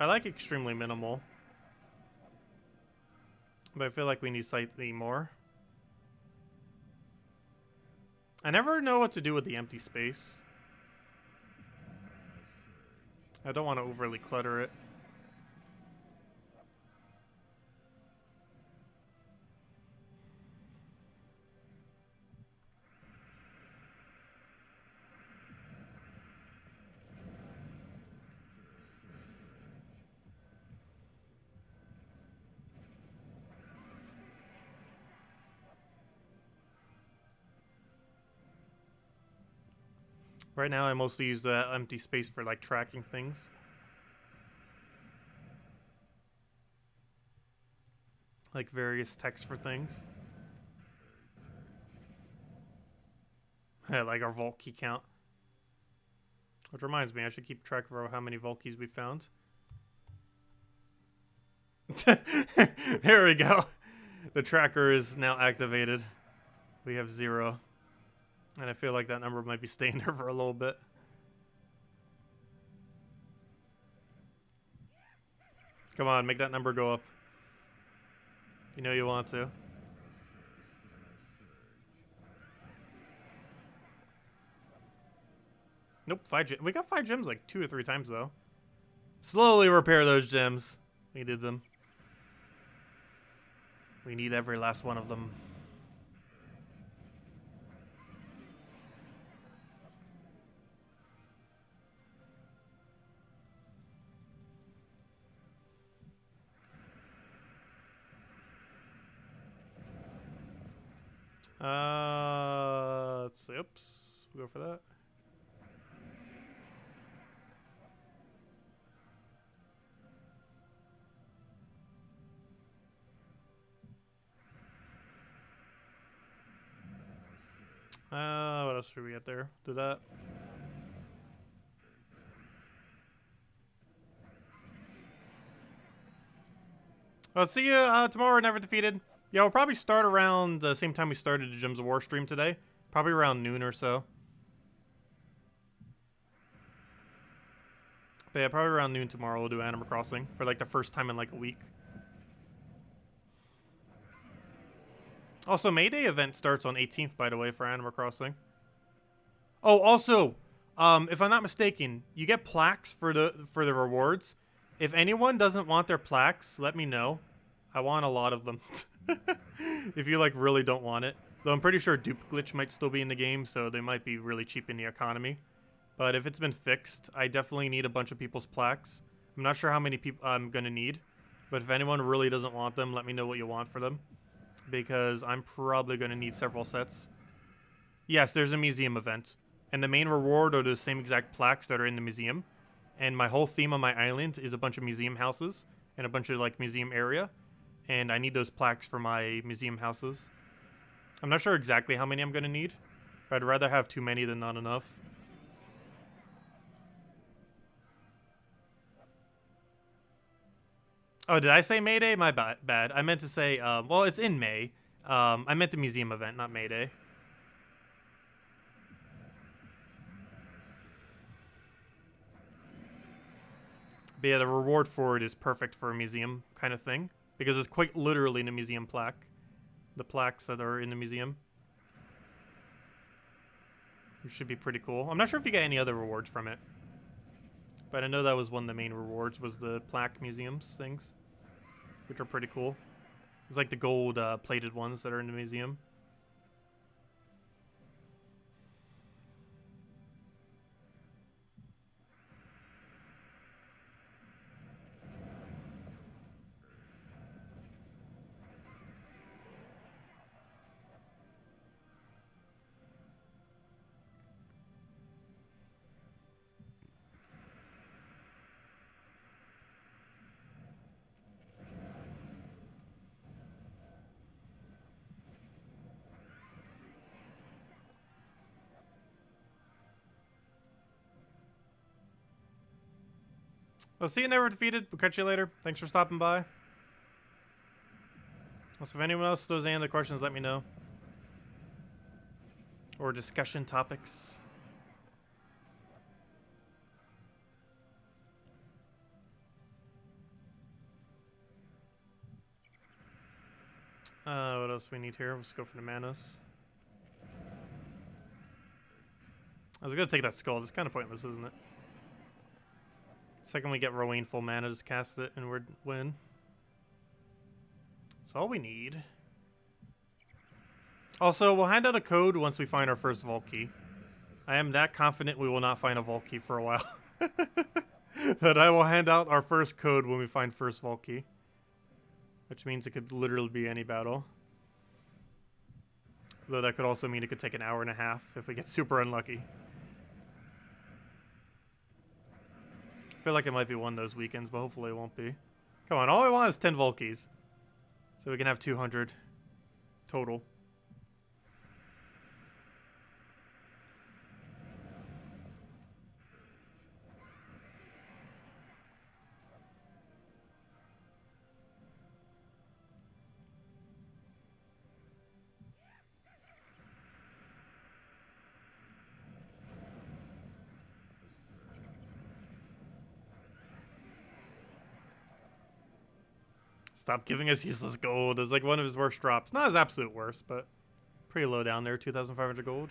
I like extremely minimal. But I feel like we need slightly more. I never know what to do with the empty space. I don't want to overly clutter it. Right now, I mostly use the empty space for like tracking things. Like various text for things. Like our Volk key count. Which reminds me, I should keep track of how many Volk keys we found. There we go. The tracker is now activated. We have 0. And I feel like that number might be staying there for a little bit. Come on, make that number go up. You know you want to. Nope, 5 gems. We got 5 gems like 2 or 3 times, though. Slowly repair those gems. We did them. We need every last one of them. Let's see. Oops. We'll go for that. What else should we get there? Do that. Well, see you tomorrow. Never Defeated. Yeah, we'll probably start around the same time we started the Gems of War stream today. Probably around noon or so. But yeah, probably around noon tomorrow we'll do Animal Crossing for like the first time in like a week. Also, Mayday event starts on 18th, by the way, for Animal Crossing. Oh, also, if I'm not mistaken, you get plaques for the rewards. If anyone doesn't want their plaques, let me know. I want a lot of them. If you like really don't want it. Though I'm pretty sure dupe glitch might still be in the game, so they might be really cheap in the economy. But if it's been fixed, I definitely need a bunch of people's plaques. I'm not sure how many people I'm gonna need, but if anyone really doesn't want them, let me know what you want for them. Because I'm probably gonna need several sets. Yes, there's a museum event. And the main reward are the same exact plaques that are in the museum. And my whole theme on my island is a bunch of museum houses and a bunch of like museum area. And I need those plaques for my museum houses. I'm not sure exactly how many I'm gonna need, but I'd rather have too many than not enough. Oh, did I say Mayday? My bad. I meant to say, well, it's in May. I meant the museum event, not Mayday. But yeah, the reward for it is perfect for a museum kind of thing. Because it's quite literally in a museum plaque. The plaques that are in the museum. Which should be pretty cool. I'm not sure if you get any other rewards from it. But I know that was one of the main rewards, was the plaque museums things. Which are pretty cool. It's like the gold plated ones that are in the museum. Well, see you Never Defeated. We'll catch you later. Thanks for stopping by. Also, if anyone else throws any other questions, let me know. Or discussion topics. What else do we need here? Let's go for the manas. I was gonna take that skull. It's kind of pointless, isn't it? Second we get Rowan full mana, just cast it and we're win. That's all we need. Also, we'll hand out a code once we find our first Volk key. I am that confident we will not find a Volk key for a while. That I will hand out our first code when we find first Volk key. Which means it could literally be any battle. Though that could also mean it could take an hour and a half if we get super unlucky. I feel like it might be one of those weekends, but hopefully it won't be. Come on, all I want is 10 Volkies. So we can have 200 total. Stop giving us useless gold. It's like one of his worst drops. Not his absolute worst, but pretty low down there. 2,500 gold.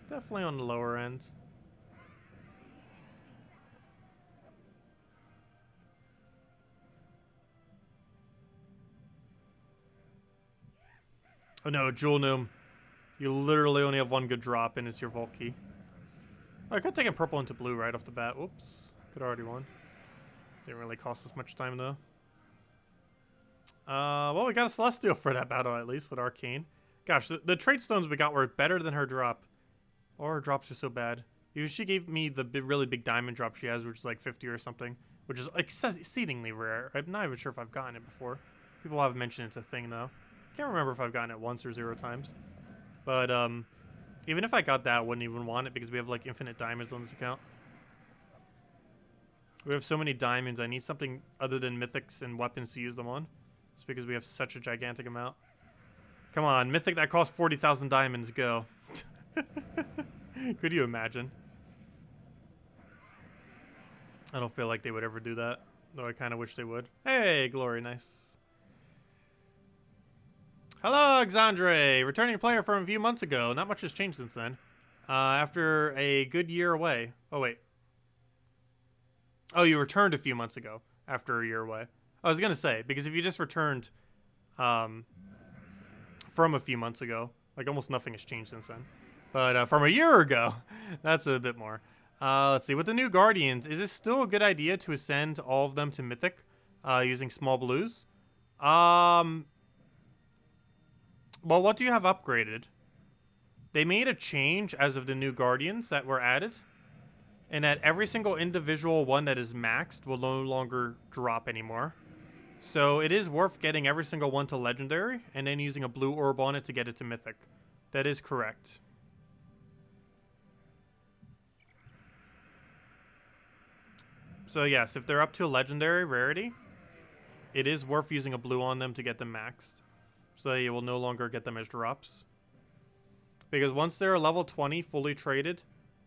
Definitely on the lower end. Oh no, Jewel Gnome. You literally only have one good drop, and it's your Volk key. Oh, I could take a purple into blue right off the bat. Whoops. Could already won. Didn't really cost us much time, though. Well, we got a Celestial for that battle, at least, with Arcane. Gosh, the trait stones we got were better than her drop. Or her drops are so bad. She gave me the really big diamond drop she has, which is like 50 or something. Which is exceedingly rare. I'm not even sure if I've gotten it before. People have mentioned it's a thing, though. Can't remember if I've gotten it once or 0 times. But, even if I got that, I wouldn't even want it because we have, like, infinite diamonds on this account. We have so many diamonds, I need something other than mythics and weapons to use them on. It's because we have such a gigantic amount. Come on, mythic that costs 40,000 diamonds, go. Could you imagine? I don't feel like they would ever do that, though I kind of wish they would. Hey, Glory, nice. Hello, Alexandre! Returning player from a few months ago. Not much has changed since then. After a good year away. Oh, wait. Oh, you returned a few months ago after a year away. I was going to say, because if you just returned from a few months ago, like almost nothing has changed since then. But from a year ago, that's a bit more. Let's see. With the new Guardians, is it still a good idea to ascend all of them to Mythic using small blues? Well, what do you have upgraded? They made a change as of the new Guardians that were added. And that every single individual one that is maxed will no longer drop anymore. So it is worth getting every single one to Legendary and then using a blue orb on it to get it to Mythic. That is correct. So yes, if they're up to a Legendary rarity, it is worth using a blue on them to get them maxed. So that you will no longer get them as drops. Because once they're level 20 fully traded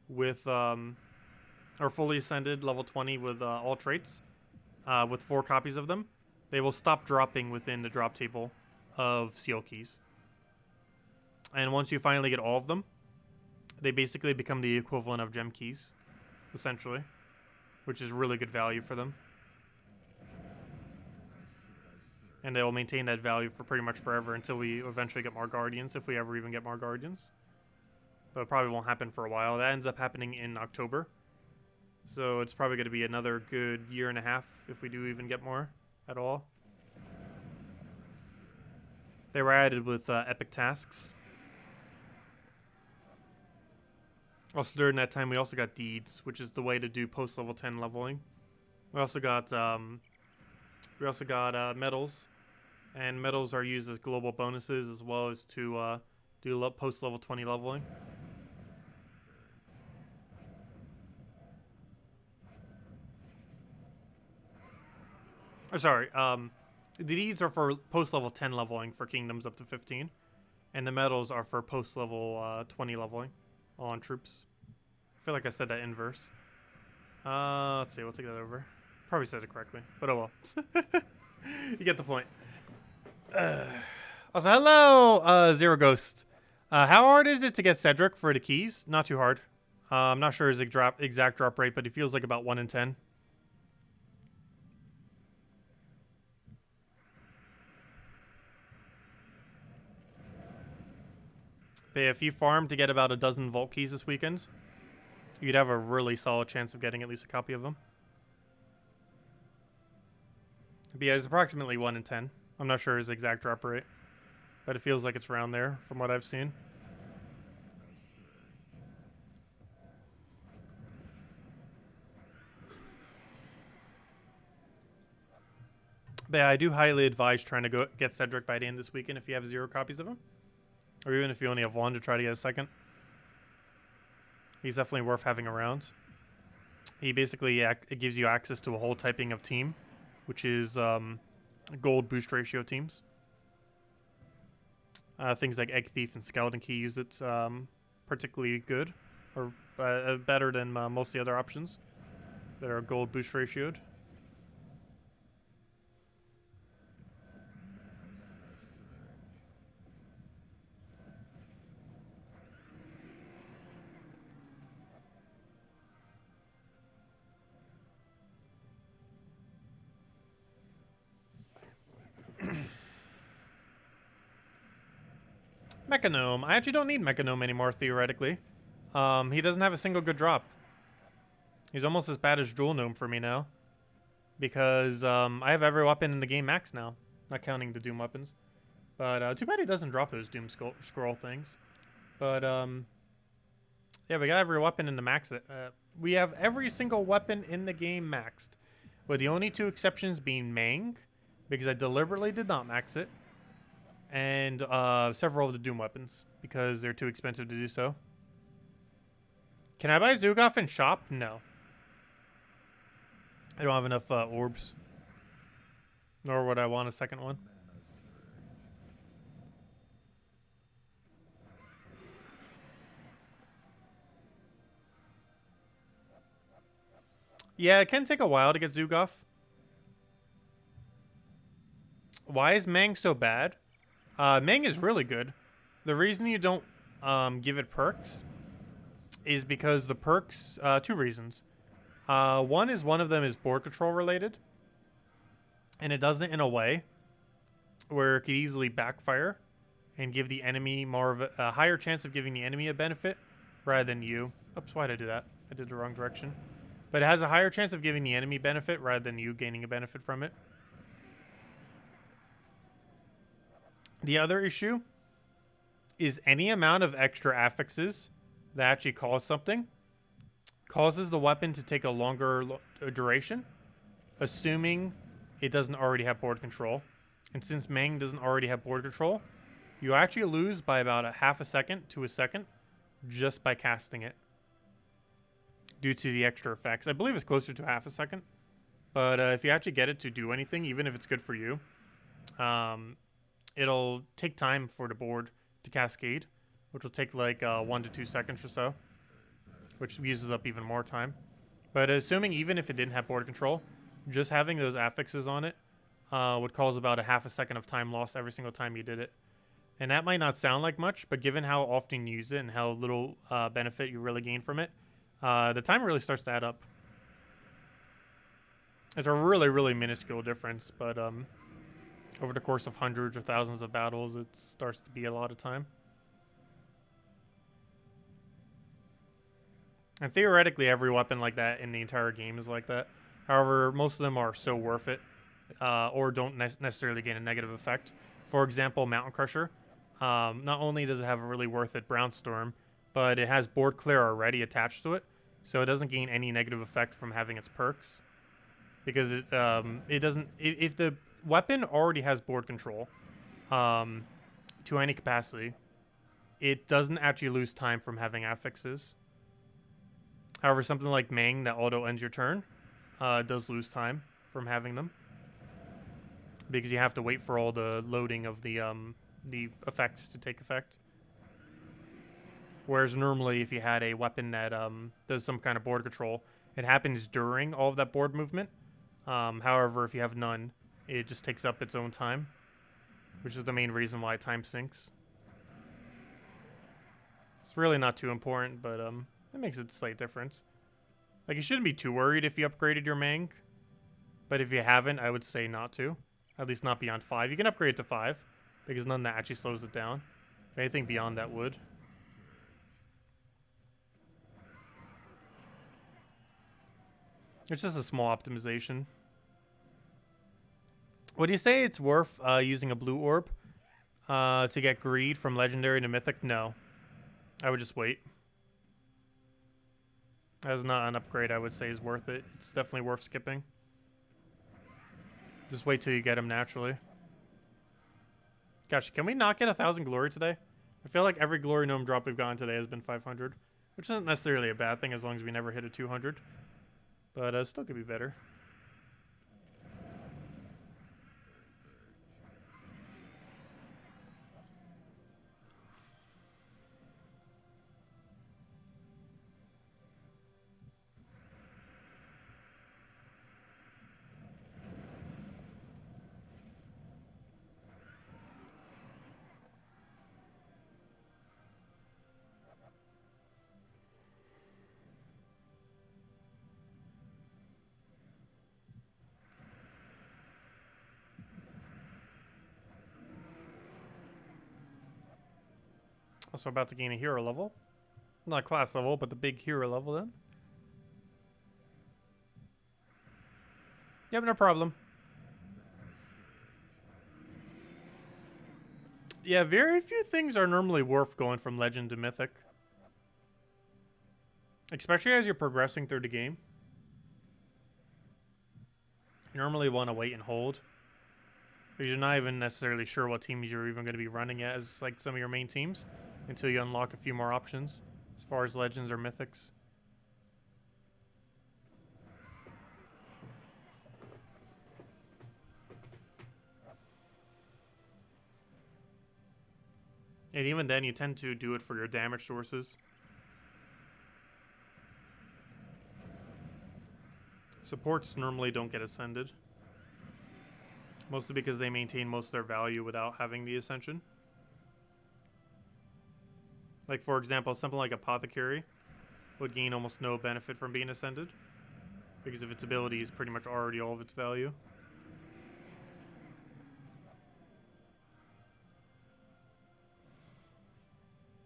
with, or fully ascended level 20 with all traits, with 4 copies of them, they will stop dropping within the drop table of seal keys. And once you finally get all of them, they basically become the equivalent of gem keys, essentially, which is really good value for them. And they will maintain that value for pretty much forever until we eventually get more Guardians, if we ever even get more Guardians. But it probably won't happen for a while. That ends up happening in October. So it's probably going to be another good year and a half if we do even get more at all. They were added with epic tasks. Also during that time we also got deeds, which is the way to do post level 10 leveling. We also got medals, and medals are used as global bonuses as well as to do post level 20 leveling. Or sorry, the deeds are for post level 10 leveling for kingdoms up to 15, and the medals are for post level 20 leveling on troops. I feel like I said that inverse. Let's see, we'll take that over. Probably said it correctly, but oh well. You get the point. Also, hello, Zero Ghost. How hard is it to get Cedric for the keys? Not too hard. I'm not sure his exact drop rate, but he feels like about 1 in 10. But if you farm to get about a dozen Volk keys this weekend, you'd have a really solid chance of getting at least a copy of them. But yeah, it's approximately 1 in 10. I'm not sure his exact drop rate, but it feels like it's around there from what I've seen. But yeah, I do highly advise trying to go get Cedric by the end this weekend if you have 0 copies of him. Or even if you only have 1 to try to get a second. He's definitely worth having around. He basically it gives you access to a whole typing of team, which is gold boost ratio teams. Things like Egg Thief and Skeleton Key use it particularly good, or better than most of the other options that are gold boost ratioed. Mechanome. I actually don't need Mechanome anymore, theoretically. He doesn't have a single good drop. He's almost as bad as Jewel Gnome for me now. Because I have every weapon in the game max now. Not counting the Doom weapons. But too bad he doesn't drop those Doom scroll things. But yeah, we got every weapon in the max. We have every single weapon in the game maxed. With the only two exceptions being Mang, because I deliberately did not max it. And several of the Doom weapons, because they're too expensive to do so. Can I buy Zugoff in shop? No. I don't have enough orbs. Nor would I want a second one. Yeah, it can take a while to get Zugoff. Why is Mang so bad? Mang is really good. The reason you don't give it perks is because the perks, two reasons. One of them is board control related. And it does it in a way where it could easily backfire and give the enemy more of a higher chance of giving the enemy a benefit rather than you. Oops, why did I do that? I did the wrong direction. But it has a higher chance of giving the enemy benefit rather than you gaining a benefit from it. The other issue is any amount of extra affixes that actually cause something causes the weapon to take a longer duration, assuming it doesn't already have board control. And since Mang doesn't already have board control, you actually lose by about a half a second to a second just by casting it due to the extra effects. I believe it's closer to half a second. But if you actually get it to do anything, even if it's good for you, it'll take time for the board to cascade, which will take like 1 to 2 seconds or so, which uses up even more time. But assuming even if it didn't have board control, just having those affixes on it would cause about a half a second of time loss every single time you did it. And that might not sound like much, but given how often you use it and how little benefit you really gain from it, the time really starts to add up. It's a really, really minuscule difference, but over the course of hundreds or thousands of battles, it starts to be a lot of time. And theoretically, every weapon like that in the entire game is like that. However, most of them are so worth it, or don't necessarily gain a negative effect. For example, Mountain Crusher. Not only does it have a really worth it Brownstorm, but it has board clear already attached to it, so it doesn't gain any negative effect from having its perks. Because it doesn't. If the weapon already has board control, to any capacity, it doesn't actually lose time from having affixes. However, something like Mang that auto ends your turn does lose time from having them, because you have to wait for all the loading of the effects to take effect. Whereas normally, if you had a weapon that does some kind of board control, it happens during all of that board movement. However, if you have none, it just takes up its own time, which is the main reason why time sinks. It's really not too important, but it makes a slight difference. Like, you shouldn't be too worried if you upgraded your Mang, but if you haven't, I would say not to. At least not beyond 5. You can upgrade it to 5, because none of that actually slows it down. If anything beyond that would. It's just a small optimization. Would you say it's worth using a blue orb to get greed from legendary to mythic? No. I would just wait. That's not an upgrade I would say is worth it. It's definitely worth skipping. Just wait till you get them naturally. Gosh, can we not get 1,000 glory today? I feel like every glory gnome drop we've gotten today has been 500, which isn't necessarily a bad thing as long as we never hit a 200. But still could be better. Also about to gain a hero level. Not class level, but the big hero level then. Yep, no problem. Yeah, very few things are normally worth going from Legend to Mythic. Especially as you're progressing through the game. You normally want to wait and hold. Because you're not even necessarily sure what teams you're even going to be running as, like, some of your main teams. Until you unlock a few more options. As far as Legends or Mythics. And even then, you tend to do it for your damage sources. Supports normally don't get ascended. Mostly because they maintain most of their value without having the ascension. Like, for example, something like Apothecary would gain almost no benefit from being ascended. Because of its ability is pretty much already all of its value.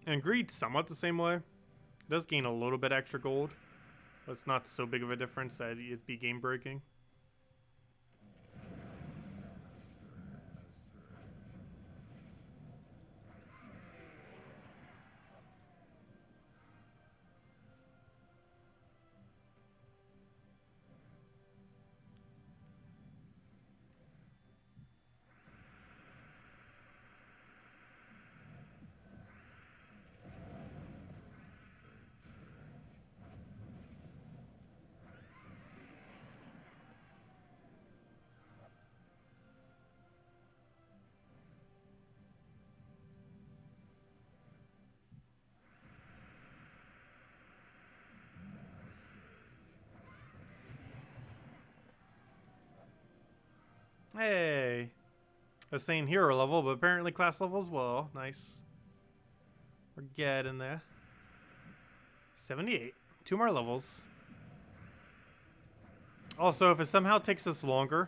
And Greed's somewhat the same way. It does gain a little bit extra gold. But it's not so big of a difference that it'd be game breaking. Hey! I was saying hero level, but apparently class level as well. Nice. We're getting there. 78. 2 more levels. Also, if it somehow takes us longer,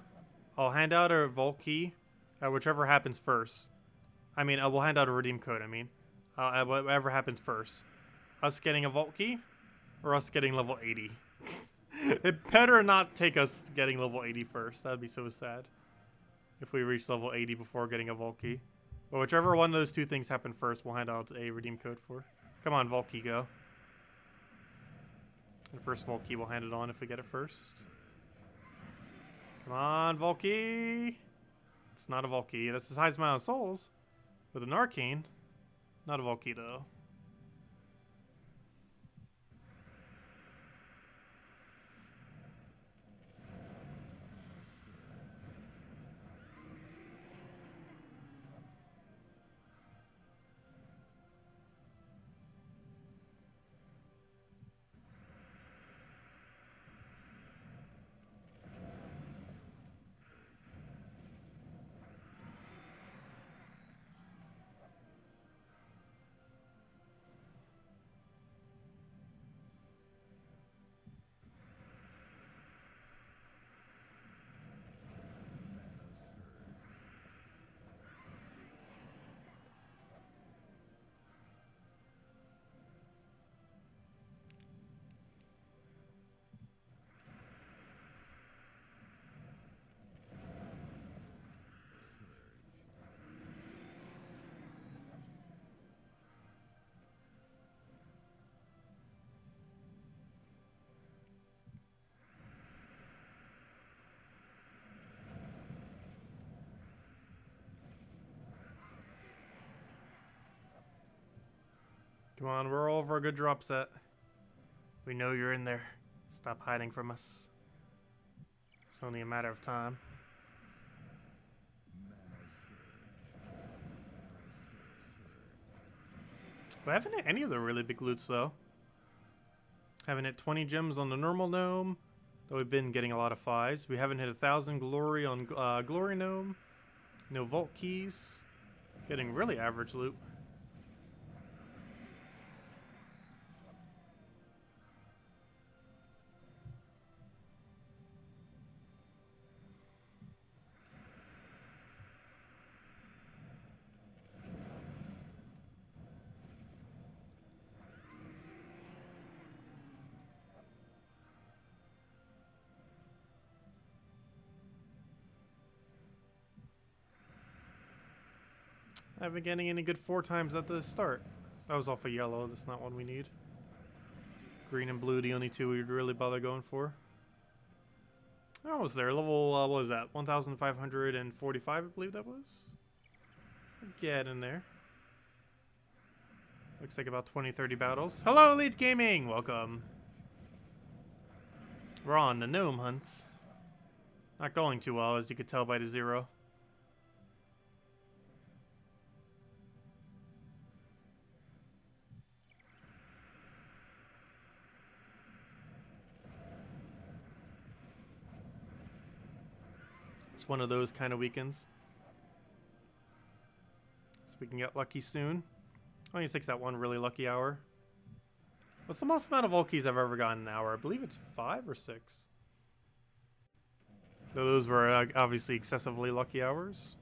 I'll hand out a Volk key, whichever happens first. I mean, I will hand out a redeem code, whatever happens first. Us getting a Volk key, or us getting level 80. It better not take us getting level 80 first. That would be so sad. If we reach level 80 before getting a Volk key. But whichever one of those two things happen first, we'll hand out a redeem code for. Come on, Volk key, go. The first Volk key, we'll hand it on if we get it first. Come on, Volk key. It's not a Volk key. That's the highest amount of souls. With an arcane. Not a Volk key, though. Come on, we're all for a good drop set. We know you're in there. Stop hiding from us. It's only a matter of time. We haven't hit any of the really big loots, though. Haven't hit 20 gems on the normal gnome, though we've been getting a lot of 5s. We haven't hit 1,000 glory on glory gnome. No vault keys. Getting really average loot. I haven't getting any good 4 times at the start. That was off a yellow. That's not one we need. Green and blue, the only 2 we'd really bother going for. Almost there. Level, what was that? 1,545, I believe that was. Get in there. Looks like about 20-30 battles. Hello, Elite Gaming! Welcome. We're on the gnome hunts. Not going too well, as you could tell by the 0. It's one of those kind of weekends. So we can get lucky soon. Only takes that one really lucky hour. What's the most amount of Volkies I've ever gotten in an hour? I believe it's 5 or 6. So those were obviously excessively lucky hours.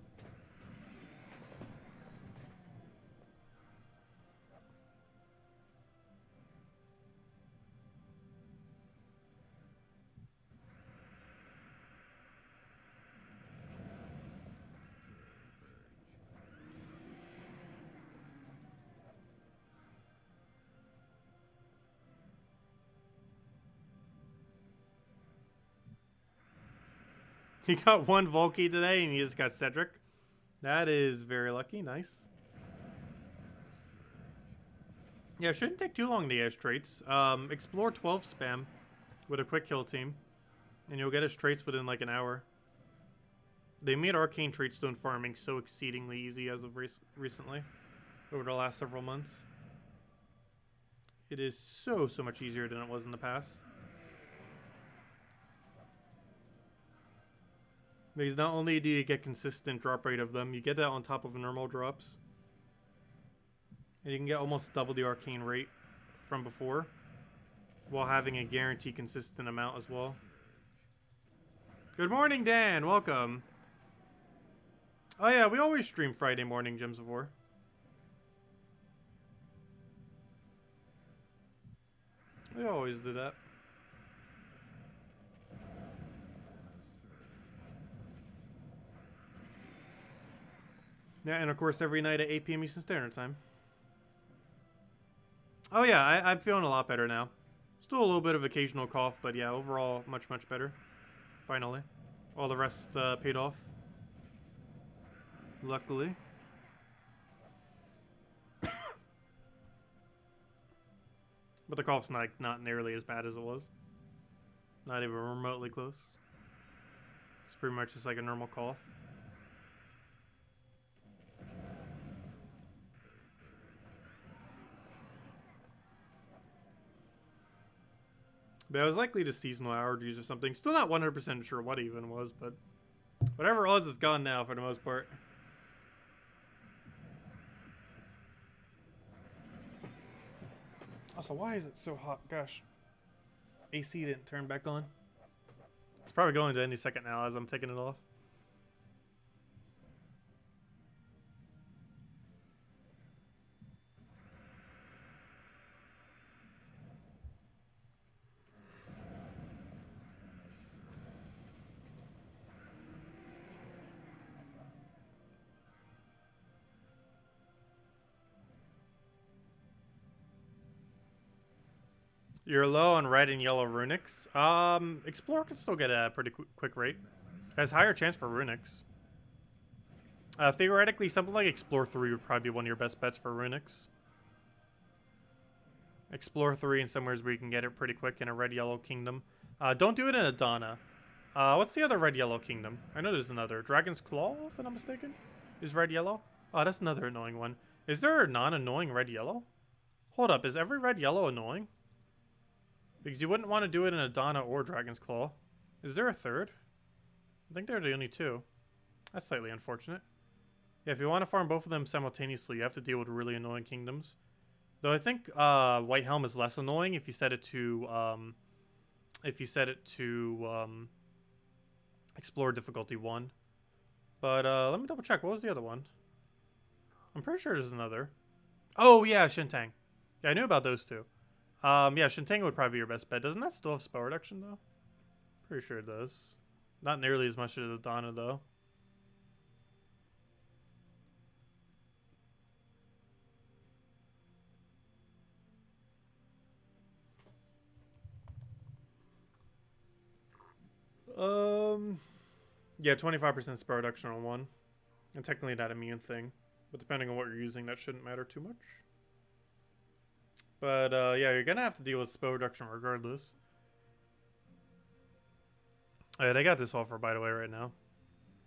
He got 1 Volky today, and he just got Cedric. That is very lucky. Nice. Yeah, it shouldn't take too long to get traits. Explore 12 spam with a quick kill team, and you'll get his traits within like an hour. They made arcane traits stone farming so exceedingly easy as of recently, over the last several months. It is so much easier than it was in the past. Because not only do you get consistent drop rate of them, you get that on top of normal drops. And you can get almost double the arcane rate from before, while having a guaranteed consistent amount as well. Good morning, Dan. Welcome. Oh yeah, we always stream Friday morning Gems of War. We always do that. Yeah, and of course every night at 8 p.m. Eastern Standard Time. Oh yeah, I'm feeling a lot better now. Still a little bit of occasional cough, but yeah, overall much better. Finally. All the rest paid off. Luckily. But the cough's not nearly as bad as it was. Not even remotely close. It's pretty much just like a normal cough. But it was likely to seasonal allergies or something. Still not 100% sure what even was, but whatever it was, it's gone now for the most part. Also, why is it so hot? Gosh. AC didn't turn back on. It's probably going to any second now as I'm taking it off. You're low on red and yellow runics. Explorer can still get a pretty quick rate. Has higher chance for runics. Theoretically, something like Explore 3 would probably be one of your best bets for runics. Explore 3 in somewhere where you can get it pretty quick in a red-yellow kingdom. Don't do it in Adana. What's the other red-yellow kingdom? I know there's another. Dragon's Claw, if I'm not mistaken? Is red-yellow? Oh, that's another annoying one. Is there a non-annoying red-yellow? Hold up, is every red-yellow annoying? Because you wouldn't want to do it in Adana or Dragon's Claw. Is there a third? I think they're the only 2. That's slightly unfortunate. Yeah, if you want to farm both of them simultaneously, you have to deal with really annoying kingdoms. Though I think White Helm is less annoying if you set it to Explore difficulty 1. But let me double check. What was the other one? I'm pretty sure there's another. Oh yeah, Shintang. Yeah, I knew about those 2. Yeah, Shintang would probably be your best bet. Doesn't that still have spell reduction, though? Pretty sure it does. Not nearly as much as Adana, though. Yeah, 25% spell reduction on one. And technically not immune thing. But depending on what you're using, that shouldn't matter too much. But, yeah, you're gonna have to deal with spell reduction regardless. Alright, I got this offer, by the way, right now.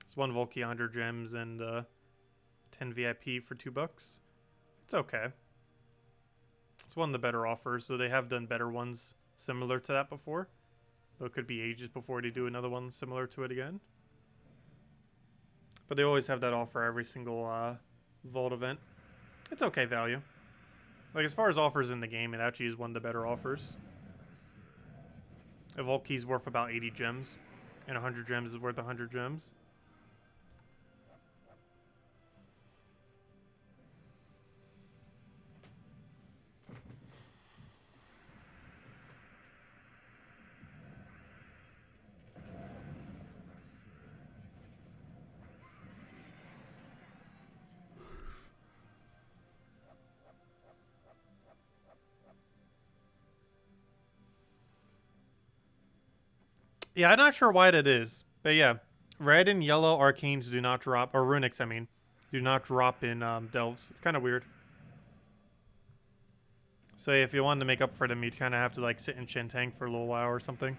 It's 1 Volky, 100 gems, and 10 VIP for $2. It's okay. It's one of the better offers, so they have done better ones similar to that before. Though it could be ages before they do another one similar to it again. But they always have that offer every single Vault event. It's okay value. Like, as far as offers in the game, it actually is one of the better offers. A Vault key's worth about 80 gems. And 100 gems is worth 100 gems. Yeah, I'm not sure why that is. But yeah, red and yellow arcanes do not drop, or runics, I mean, do not drop in delves. It's kind of weird. So if you wanted to make up for them, you'd kind of have to like sit in Shentang for a little while or something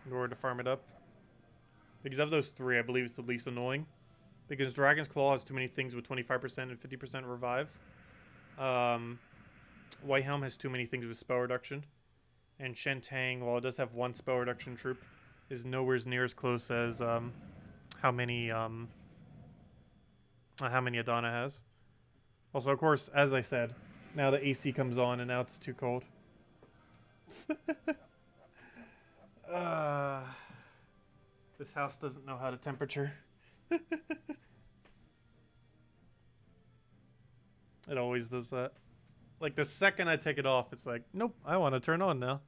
in order to farm it up. Because of those three, I believe it's the least annoying. Because Dragon's Claw has too many things with 25% and 50% revive. White Helm has too many things with spell reduction. And Shentang, while it does have one spell reduction troop, is nowhere near as close as how many Adana has. Also, of course, as I said, now the AC comes on and now it's too cold. This house doesn't know how to temperature. It always does that. Like, the second I take it off, it's like, nope, I want to turn on now.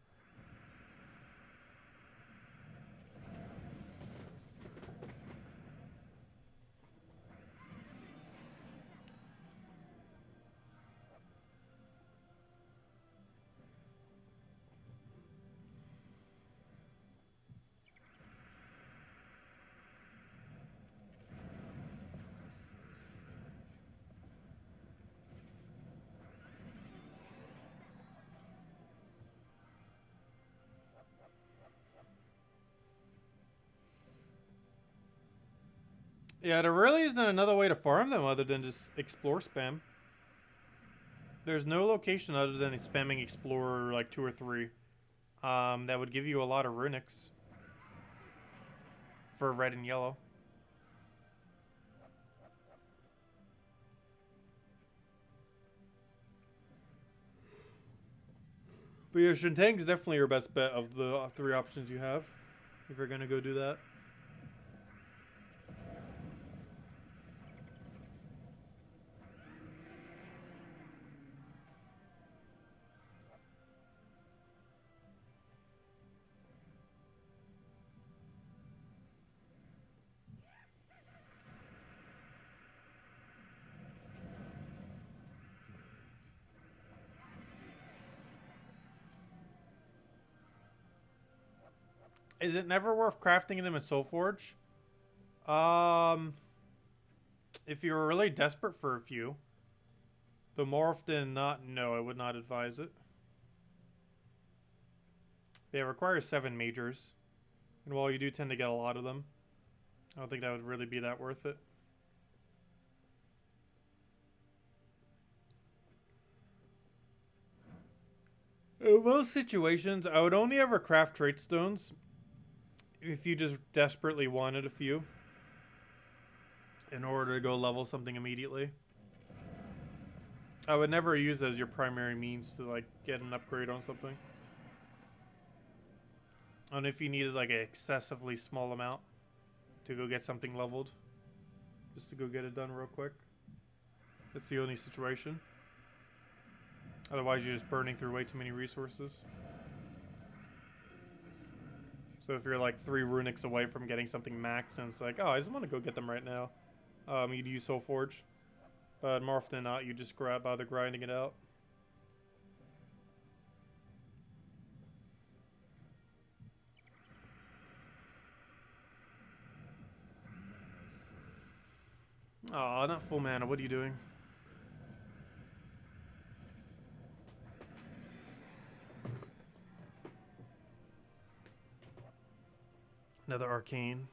Yeah, there really isn't another way to farm them other than just explore spam. There's no location other than spamming explorer like 2 or 3. That would give you a lot of runics for red and yellow. But yeah, Shentang's definitely your best bet of the 3 options you have if you're gonna go do that. Is it never worth crafting them in Soulforge? If you're really desperate for a few, the more often than not, no, I would not advise it. They require 7 majors, and while you do tend to get a lot of them, I don't think that would really be that worth it. In most situations, I would only ever craft trait stones if you just desperately wanted a few in order to go level something immediately. I would never use it as your primary means to like get an upgrade on something. And if you needed like an excessively small amount to go get something leveled, just to go get it done real quick. That's the only situation. Otherwise, you're just burning through way too many resources. So if you're like 3 runics away from getting something max and it's like, oh, I just want to go get them right now, you'd use Soulforge. But more often than not, you just bother grinding it out. Oh, not full mana. What are you doing? Another arcane.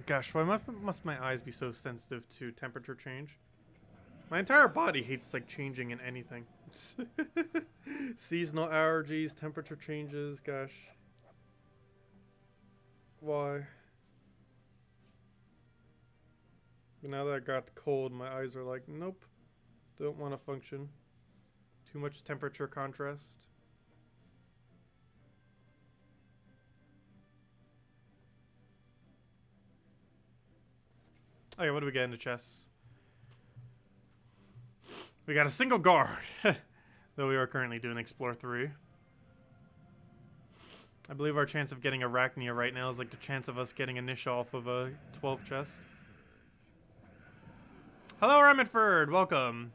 Gosh, why must my eyes be so sensitive to temperature change? My entire body hates like changing in anything. Seasonal allergies, temperature changes, gosh. Why? But now that I got cold, my eyes are like, nope. Don't want to function. Too much temperature contrast. Okay, what do we get in the chest? We got a single guard. Though we are currently doing Explore 3. I believe our chance of getting Arachnia right now is like the chance of us getting a niche off of a 12 chest. Hello, Remedford! Welcome.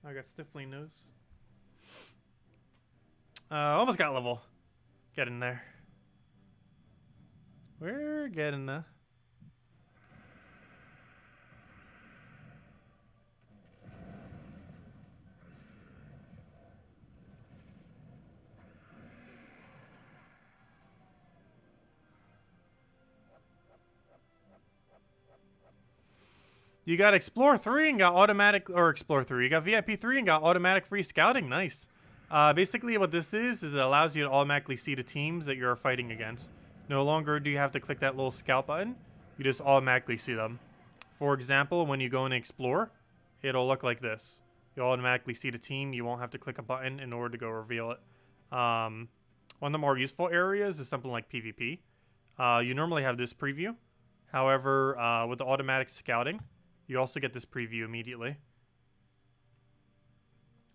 I got sniffly nose. Almost got level. Get in there. We're getting there. You got Explore 3 and got automatic, or Explore 3. You got VIP 3 and got automatic free scouting. Nice. Basically what this is it allows you to automatically see the teams that you're fighting against. No longer do you have to click that little scout button. You just automatically see them. For example, when you go and explore, it'll look like this. You'll automatically see the team. You won't have to click a button in order to go reveal it. One of the more useful areas is something like PvP. You normally have this preview. However, with the automatic scouting, you also get this preview immediately,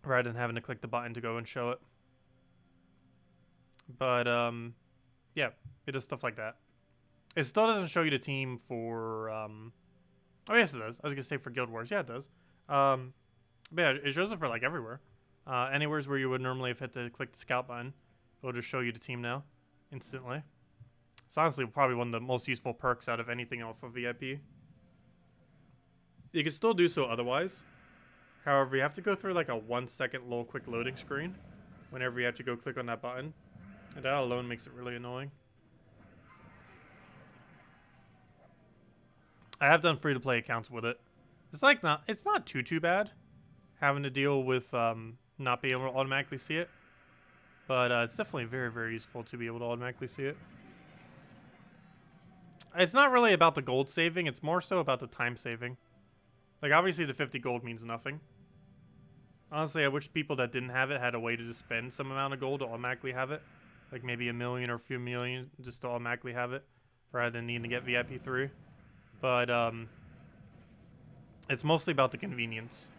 rather than having to click the button to go and show it. But, yeah, it does stuff like that. It still doesn't show you the team for, oh, yes, it does. I was going to say for Guild Wars. Yeah, it does. But yeah, it shows it for, like, everywhere. Anywheres where you would normally have had to click the scout button, it'll just show you the team now, instantly. It's honestly probably one of the most useful perks out of anything else for VIP. You can still do so otherwise. However, you have to go through like a 1 second little quick loading screen whenever you have to go click on that button. And that alone makes it really annoying. I have done free to play accounts with it. It's like it's not too bad having to deal with not being able to automatically see it. But it's definitely very, very useful to be able to automatically see it. It's not really about the gold saving, it's more so about the time saving. Like, obviously the 50 gold means nothing. Honestly, I wish people that didn't have it had a way to just spend some amount of gold to automatically have it. Like, maybe $1 million or a few million just to automatically have it, rather than needing to get VIP 3. But, it's mostly about the convenience.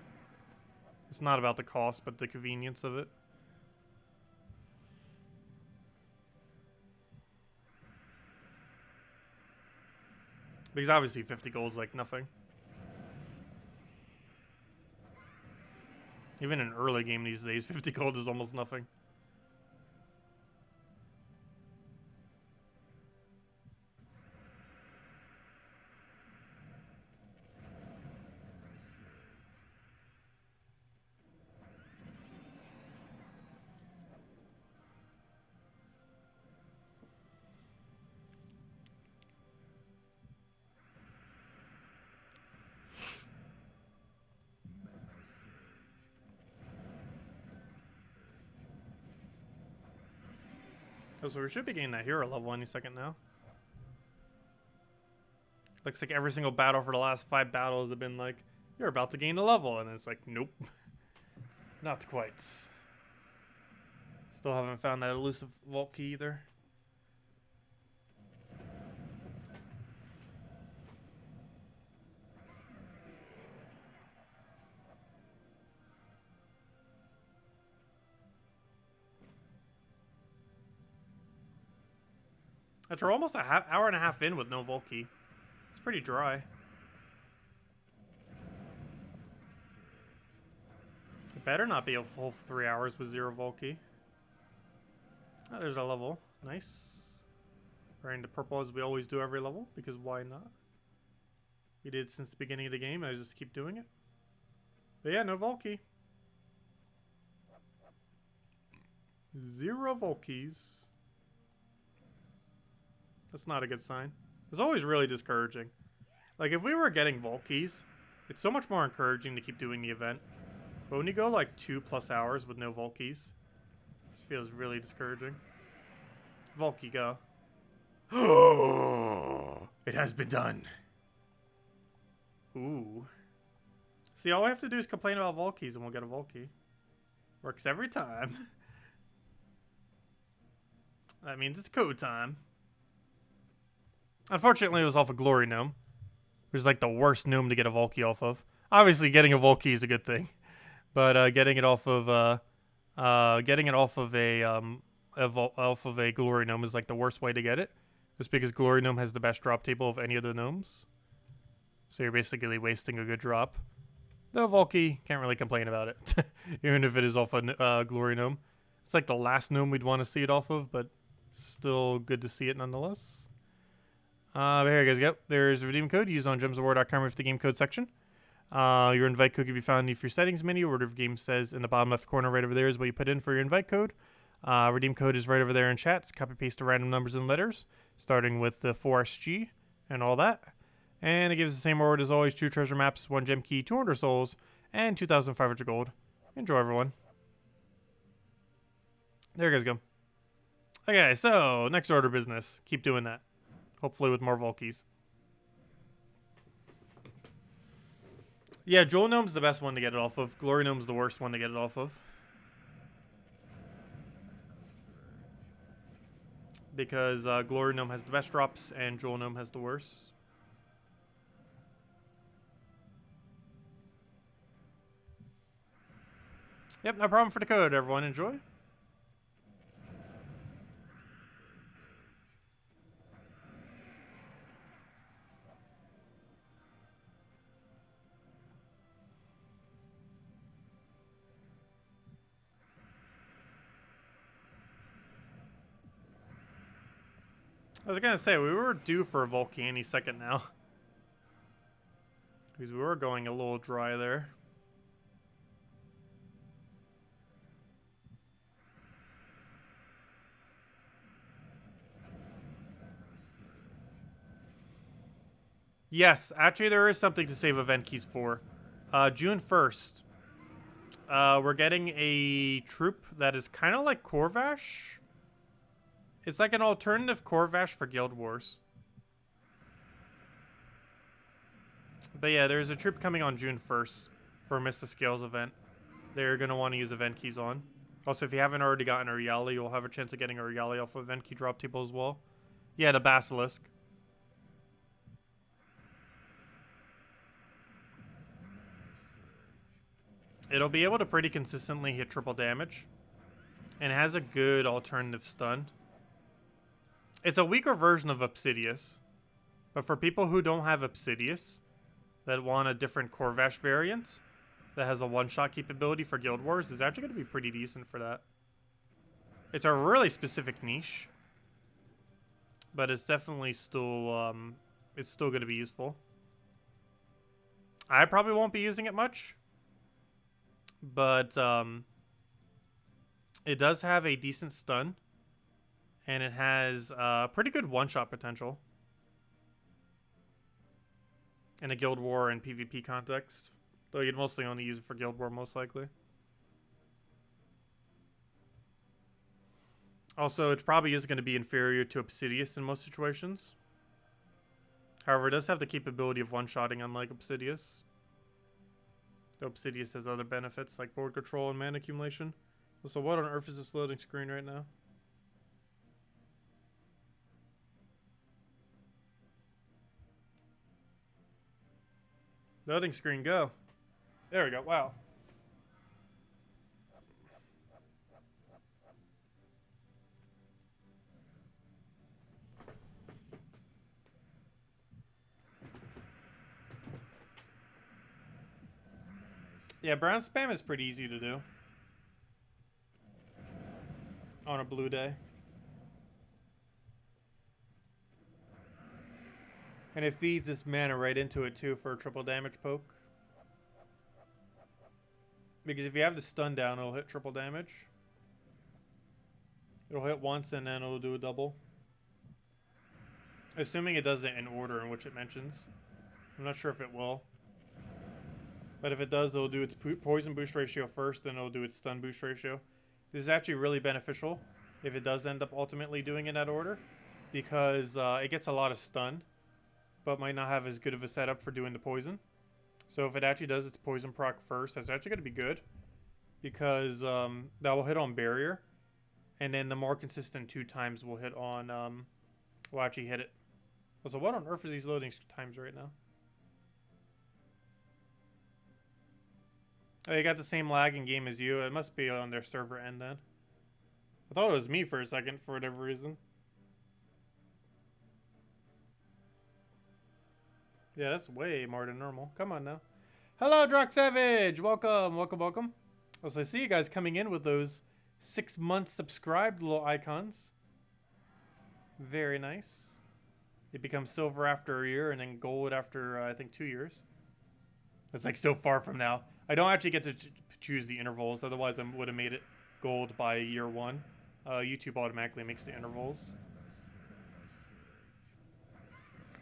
It's not about the cost, but the convenience of it. Because obviously 50 gold is like nothing. Even in early game these days, 50 gold is almost nothing. Oh, so we should be getting that hero level any second now. Looks like every single battle for the last 5 battles have been like, you're about to gain a level. And it's like, nope. Not quite. Still haven't found that elusive Volk key either. After almost a hour and a half in with no Volky. It's pretty dry. It better not be a full 3 hours with 0 Volky. Oh, there's our level. Nice. Wearing the purple as we always do every level, because why not? We did since the beginning of the game, and I just keep doing it. But yeah, no Volky. 0 Volkies. That's not a good sign. It's always really discouraging. Like, if we were getting Volkies, it's so much more encouraging to keep doing the event. But when you go like 2+ hours with no Volkies, this feels really discouraging. Volky, go. It has been done. Ooh. See, all we have to do is complain about Volkies and we'll get a Volky. Works every time. That means it's code time. Unfortunately, it was off a Glory Gnome, which is like the worst gnome to get a Volky off of. Obviously, getting a Volky is a good thing, but getting it off of a Glory Gnome is like the worst way to get it. Just because Glory Gnome has the best drop table of any of the gnomes, so you're basically wasting a good drop. The Volky, can't really complain about it, even if it is off a Glory Gnome. It's like the last gnome we'd want to see it off of, but still good to see it nonetheless. But here you guys go. There's a redeem code. Use on gemsofwar.com with the game code section. Your invite code can be found in your settings menu, or whatever game says in the bottom left corner right over there is what you put in for your invite code. Redeem code is right over there in chats. Copy paste the random numbers and letters, starting with the 4SG and all that. And it gives the same reward as always: 2 treasure maps, 1 gem key, 200 souls, and 2,500 gold. Enjoy, everyone. There you guys go. Okay, so next order of business. Keep doing that. Hopefully with more Volkies. Yeah, Jewel Gnome's the best one to get it off of. Glory Gnome's the worst one to get it off of. Because Glory Gnome has the best drops and Jewel Gnome has the worst. Yep, no problem for the code, everyone. Enjoy. I was gonna say, we were due for a Volky any second now. Because we were going a little dry there. Yes, actually there is something to save event keys for. June 1st. We're getting a troop that is kind of like Corvash. It's like an alternative Corvash for Guild Wars. But yeah, there's a troop coming on June 1st for a Miss the Scales event. They're going to want to use event keys on. Also, if you haven't already gotten a Riali, you'll have a chance of getting a Riali off of event key drop table as well. Yeah, the Basilisk. It'll be able to pretty consistently hit triple damage. And it has a good alternative stun. It's a weaker version of Obsidious. But for people who don't have Obsidious, that want a different Corvash variant that has a one-shot capability for Guild Wars, is actually going to be pretty decent for that. It's a really specific niche. But it's definitely still, it's still going to be useful. I probably won't be using it much. But it does have a decent stun, and it has pretty good one-shot potential in a Guild War and PvP context. Though you'd mostly only use it for Guild War, most likely. Also, it probably is going to be inferior to Obsidious in most situations. However, it does have the capability of one-shotting, unlike Obsidious. Obsidious has other benefits like board control and mana accumulation. So what on earth is this loading screen right now? Loading screen, go. There we go. Wow. Yeah, brown spam is pretty easy to do on a blue day. And it feeds this mana right into it too for a triple damage poke. Because if you have the stun down, it'll hit triple damage. It'll hit once and then it'll do a double. Assuming it does it in order in which it mentions. I'm not sure if it will. But if it does, it'll do its poison boost ratio first, then it'll do its stun boost ratio. This is actually really beneficial if it does end up ultimately doing in that order. Because it gets a lot of stun, but might not have as good of a setup for doing the poison. So if it actually does its poison proc first, that's actually going to be good. Because that will hit on barrier. And then the more consistent 2 times will hit on, will actually hit it. So what on earth are these loading times right now? Oh, you got the same lag in game as you. It must be on their server end then. I thought it was me for a second for whatever reason. Yeah, that's way more than normal. Come on now. Hello, Drock Savage! Welcome, welcome, welcome. So I see you guys coming in with those 6 months subscribed little icons. Very nice. It becomes silver after a year and then gold after, I think, 2 years. That's like so far from now. I don't actually get to choose the intervals. Otherwise, I would have made it gold by year 1. YouTube automatically makes the intervals.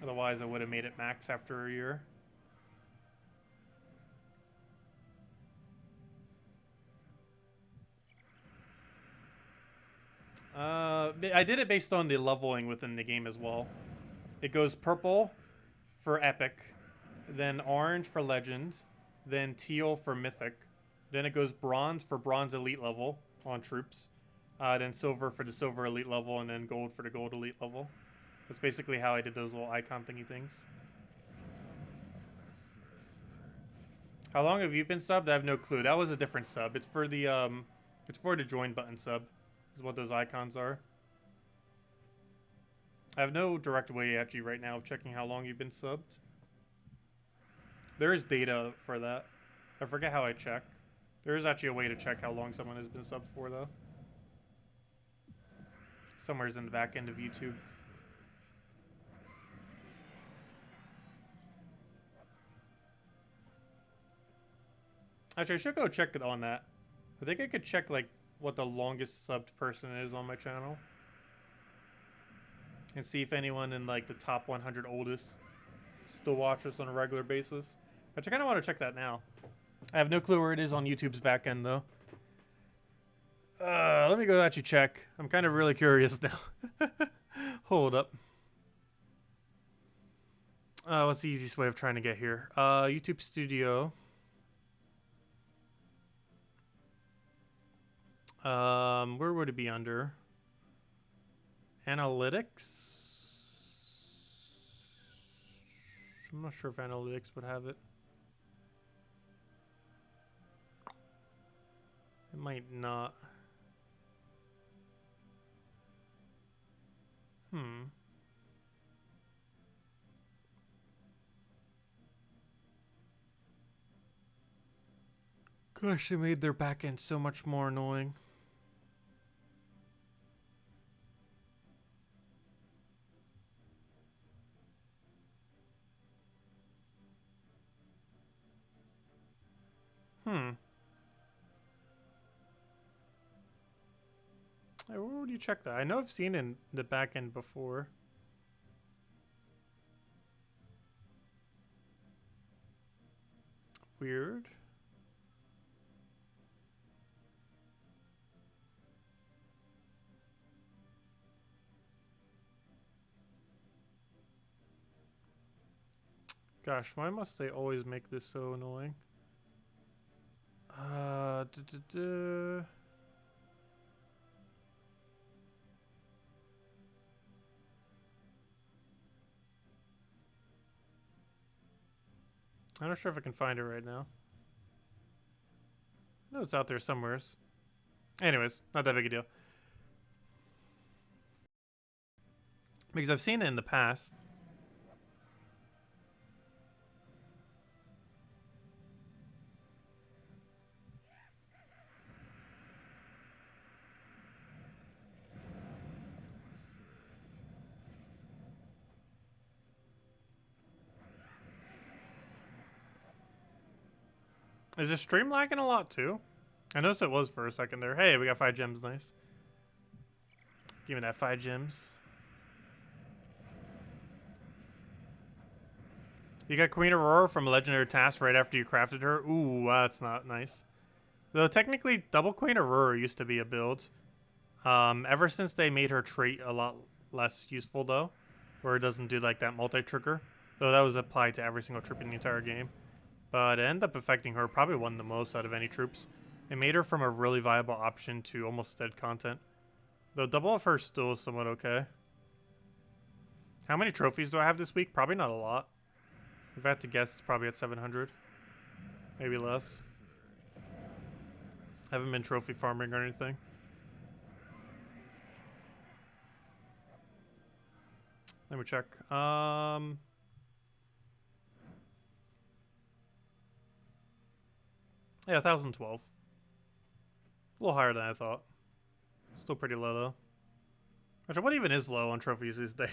Otherwise, I would have made it max after a year. I did it based on the leveling within the game as well. It goes purple for epic, then orange for legend, then teal for mythic, then it goes bronze for bronze elite level on troops, then silver for the silver elite level, and then gold for the gold elite level. That's basically how I did those little icon thingy things. How long have you been subbed? I have no clue. That was a different sub. It's for the join button sub, is what those icons are. I have no direct way actually right now of checking how long you've been subbed. There is data for that. I forget how I check. There is actually a way to check how long someone has been subbed for though. Somewhere's in the back end of YouTube. Actually, I should go check it on that. I think I could check like what the longest subbed person is on my channel. And see if anyone in like the top 100 oldest still watch us on a regular basis. Actually, I kind of want to check that now. I have no clue where it is on YouTube's back end though. Let me go actually check. I'm kind of really curious now. Hold up. What's the easiest way of trying to get here? YouTube Studio. Where would it be under? Analytics? I'm not sure if analytics would have it. It might not. Gosh, they made their backend so much more annoying. Where would you check that? I know I've seen it in the back end before. Weird. Gosh, why must they always make this so annoying? I'm not sure if I can find it right now. No, it's out there somewheres. Anyways, not that big a deal. Because I've seen it in the past. Is this stream lagging a lot too? I noticed it was for a second there. Hey, we got 5 gems, nice. Give me that 5 gems. You got Queen Aurora from Legendary Task right after you crafted her. Ooh, that's not nice. Though technically, double Queen Aurora used to be a build. Ever since they made her trait a lot less useful though, where it doesn't do like that multi-trigger. Though that was applied to every single troop in the entire game. But it ended up affecting her probably one the most out of any troops. It made her from a really viable option to almost dead content. Though double of her still is somewhat okay. How many trophies do I have this week? Probably not a lot. If I had to guess, it's probably at 700. Maybe less. Haven't been trophy farming or anything. Let me check. Yeah, 1,012. A little higher than I thought. Still pretty low though. Actually, what even is low on trophies these days?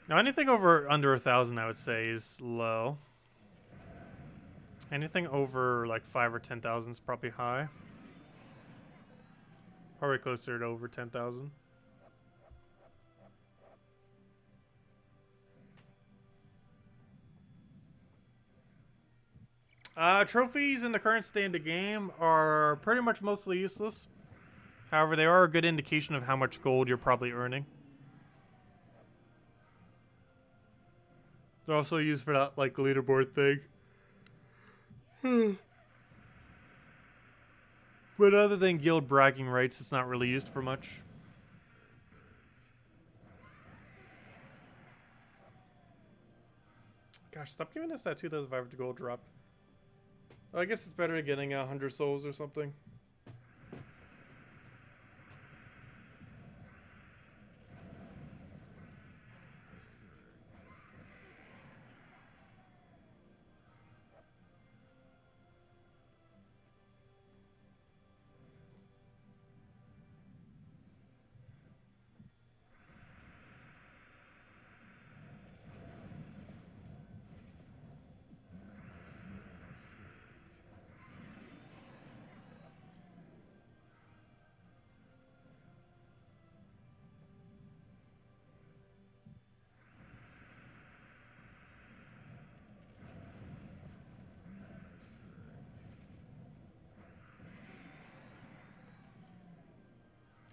Now, anything under 1,000, I would say, is low. Anything over like 5 or 10,000 is probably high. Probably closer to over 10,000. Trophies in the current state of the game are pretty much mostly useless. However, they are a good indication of how much gold you're probably earning. They're also used for that, like, leaderboard thing. But other than guild bragging rights, it's not really used for much. Gosh, stop giving us that 2,500 gold drop. I guess it's better than getting 100 souls or something.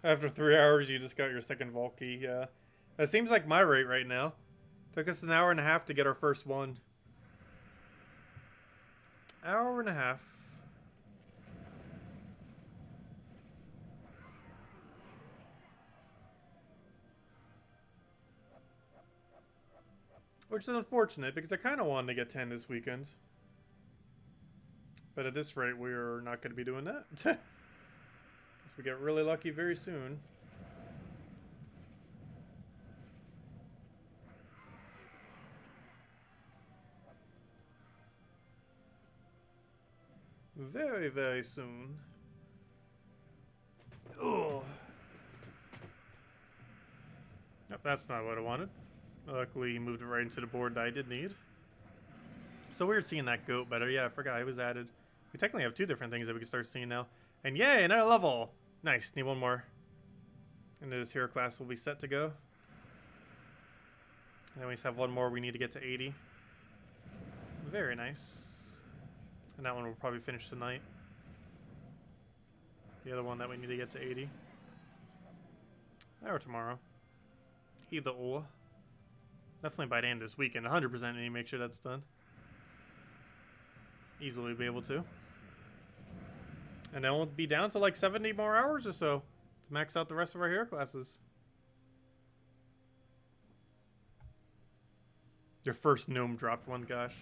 After 3 hours, you just got your second Volk key. Yeah. That seems like my rate right now. Took us an hour and a half to get our first one. Hour and a half. Which is unfortunate, because I kind of wanted to get 10 this weekend. But at this rate, we're not going to be doing that. Unless we get really lucky very soon. Very, very soon. Oh. Nope, that's not what I wanted. Luckily, he moved it right into the board that I did need. So weird seeing that goat better. Yeah, I forgot it was added. We technically have 2 different things that we can start seeing now. And yay, another level! Nice, need 1 more. And this hero class will be set to go. And then we just have 1 more we need to get to 80. Very nice. And that one will probably finish tonight. The other one that we need to get to 80. Or tomorrow. Either or. Definitely by the end of this weekend. 100% need to make sure that's done. Easily be able to. And then we'll be down to like 70 more hours or so to max out the rest of our hero classes. Your first gnome dropped one, gosh.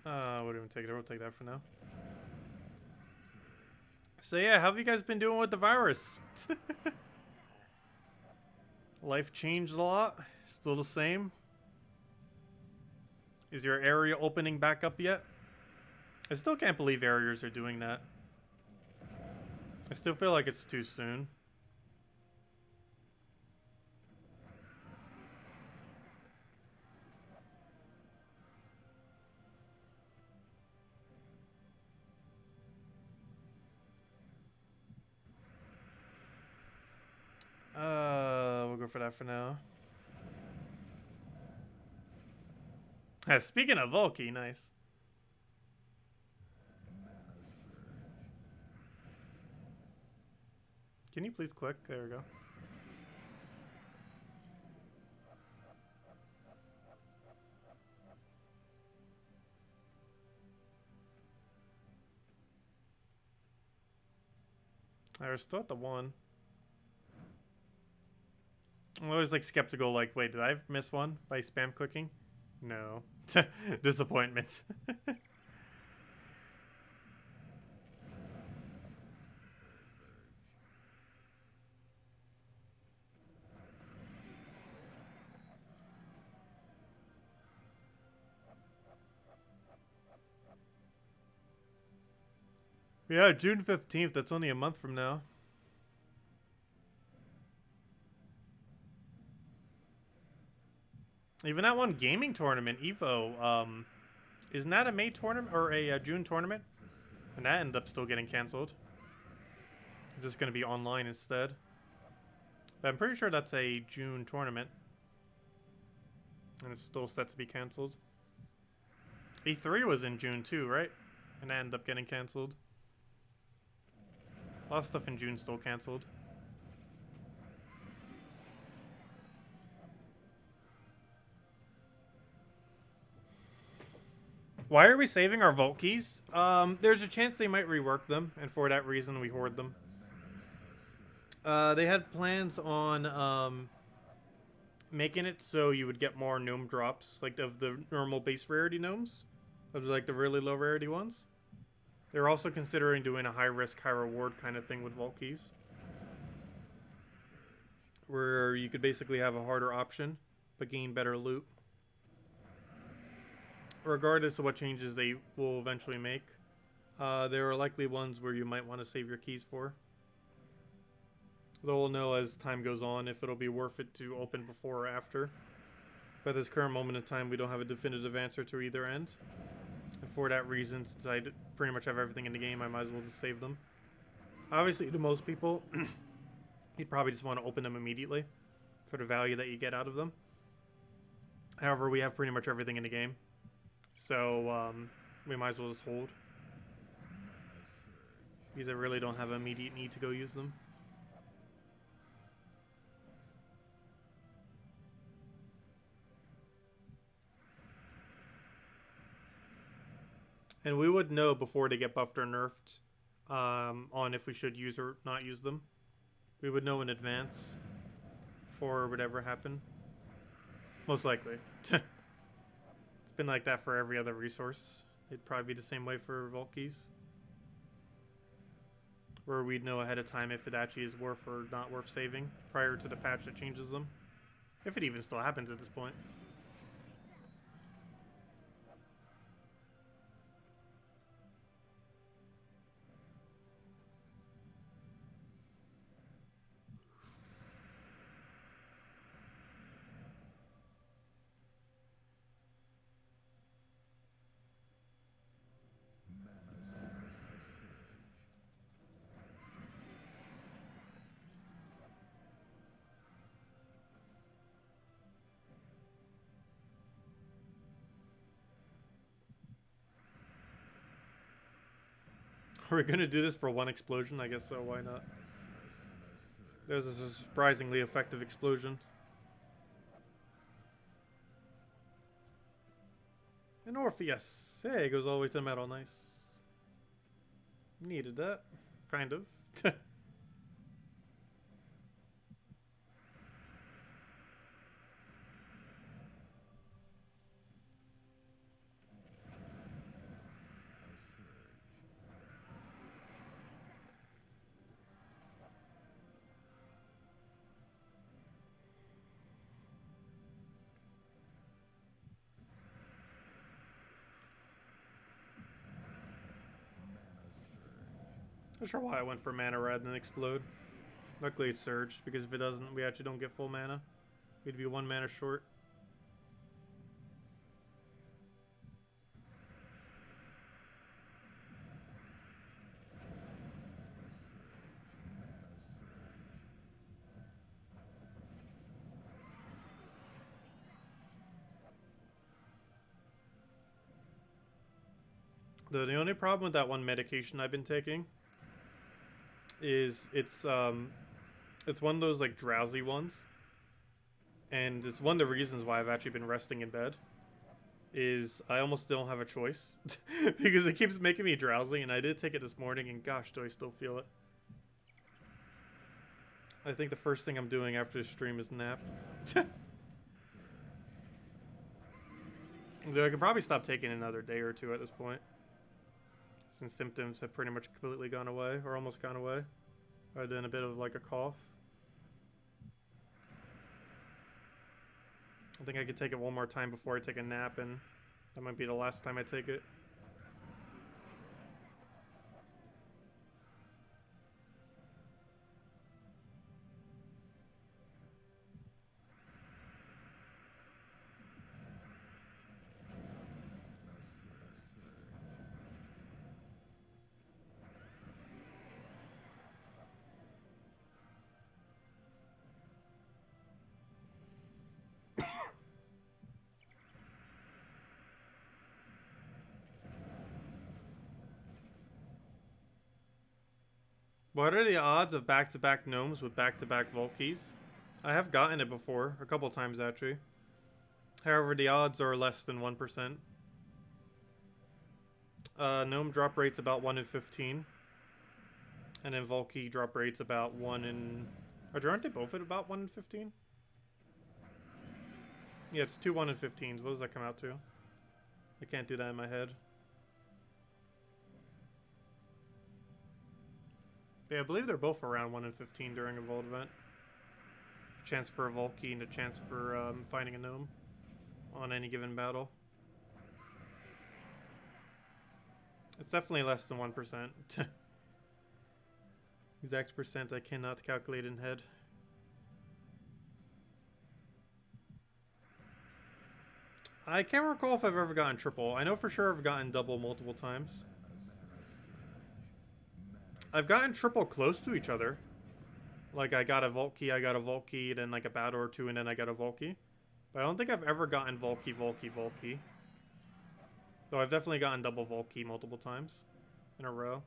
We'll even take it. We'll take that for now. So yeah, how have you guys been doing with the virus? Life changed a lot. Still the same. Is your area opening back up yet? I still can't believe areas are doing that. I still feel like it's too soon. We'll go for that for now. Speaking of Volky, nice. Can you please click? There we go. I was still at the 1. I'm always like skeptical, like, wait, did I miss one by spam clicking? No. Disappointment. Yeah, June 15th, that's only a month from now. Even that one gaming tournament, Evo, isn't that a May tournament or a June tournament? And that ended up still getting canceled. It's just going to be online instead. But I'm pretty sure that's a June tournament. And it's still set to be canceled. E3 was in June too, right? And that ended up getting canceled. A lot of stuff in June still canceled. Why are we saving our Volk keys? There's a chance they might rework them, and for that reason we hoard them. They had plans on making it so you would get more gnome drops, like of the normal base rarity gnomes, of like the really low rarity ones. They're also considering doing a high risk, high reward kind of thing with Volk keys, where you could basically have a harder option but gain better loot. Regardless of what changes they will eventually make, there are likely ones where you might want to save your keys for. Though we'll know as time goes on if it'll be worth it to open before or after. But at this current moment in time, we don't have a definitive answer to either end. And for that reason, since I pretty much have everything in the game, I might as well just save them. Obviously, to most people, you'd probably just want to open them immediately for the value that you get out of them. However, we have pretty much everything in the game. So, we might as well just hold. Because I really don't have an immediate need to go use them. And we would know before they get buffed or nerfed on if we should use or not use them. We would know in advance before it would ever happen. Most likely. It's been like that for every other resource. It'd probably be the same way for Volk keys. Where we'd know ahead of time if it actually is worth or not worth saving prior to the patch that changes them. If it even still happens at this point. We're gonna do this for one explosion, I guess so, why not? There's a surprisingly effective explosion. An Orpheus. Hey, it goes all the way to the metal, nice. Needed that. Kind of. Not sure why I went for mana rather than explode. Luckily it surged, because if it doesn't, we actually don't get full mana. We'd be 1 mana short. The only problem with that one medication I've been taking is it's one of those like drowsy ones, and it's one of the reasons why I've actually been resting in bed. Is I almost don't have a choice because it keeps making me drowsy, and I did take it this morning, and gosh, do I still feel it. I think the first thing I'm doing after the stream is nap. Though I could probably stop taking another day or two at this point, since symptoms have pretty much completely gone away, or almost gone away, other than a bit of like a cough. I think I could take it one more time before I take a nap, and that might be the last time I take it. What are the odds of back-to-back gnomes with back-to-back Volkies? I have gotten it before, a couple times actually. However, the odds are less than 1%. Gnome drop rate's about 1 in 15. And then Volky drop rate's about 1 in... Aren't they both at about 1 in 15? Yeah, it's 2 1 in 15s. What does that come out to? I can't do that in my head. Yeah, I believe they're both around 1 in 15 during a Vault event. Chance for a Volky and a chance for finding a gnome on any given battle. It's definitely less than 1%. Exact percent I cannot calculate in head. I can't recall if I've ever gotten triple. I know for sure I've gotten double multiple times. I've gotten triple close to each other. Like, I got a Volky, then like a battle or two, and then I got a Volky. But I don't think I've ever gotten Volky. Though I've definitely gotten double Volky multiple times in a row.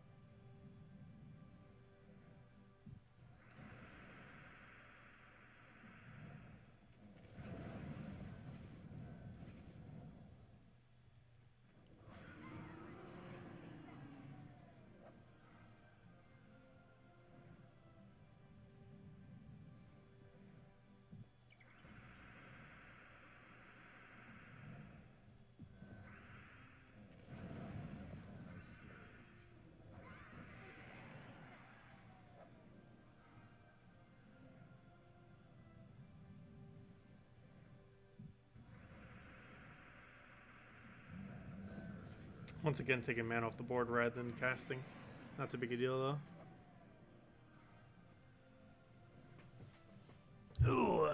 Once again, taking mana off the board rather than casting. Not too big a deal, though. Ooh.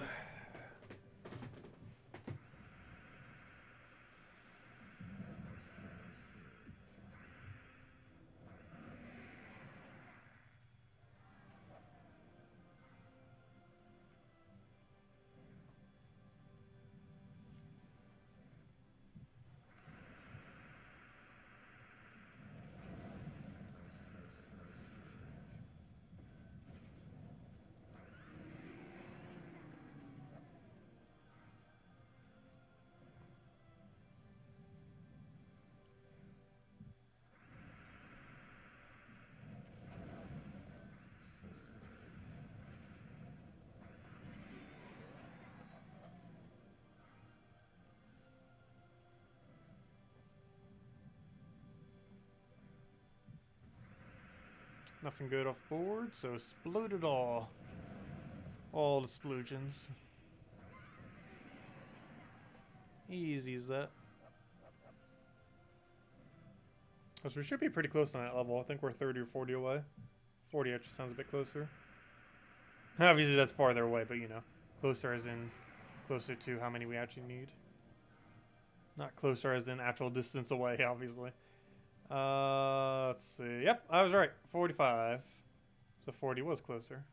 Nothing good off board, so sploot it all. All the splusions. Easy as that. So we should be pretty close on that level. I think we're 30 or 40 away. 40 actually sounds a bit closer. Obviously that's farther away, but you know, closer as in closer to how many we actually need. Not closer as in actual distance away, obviously. Let's see. Yep, I was right. 45. So 40 was closer.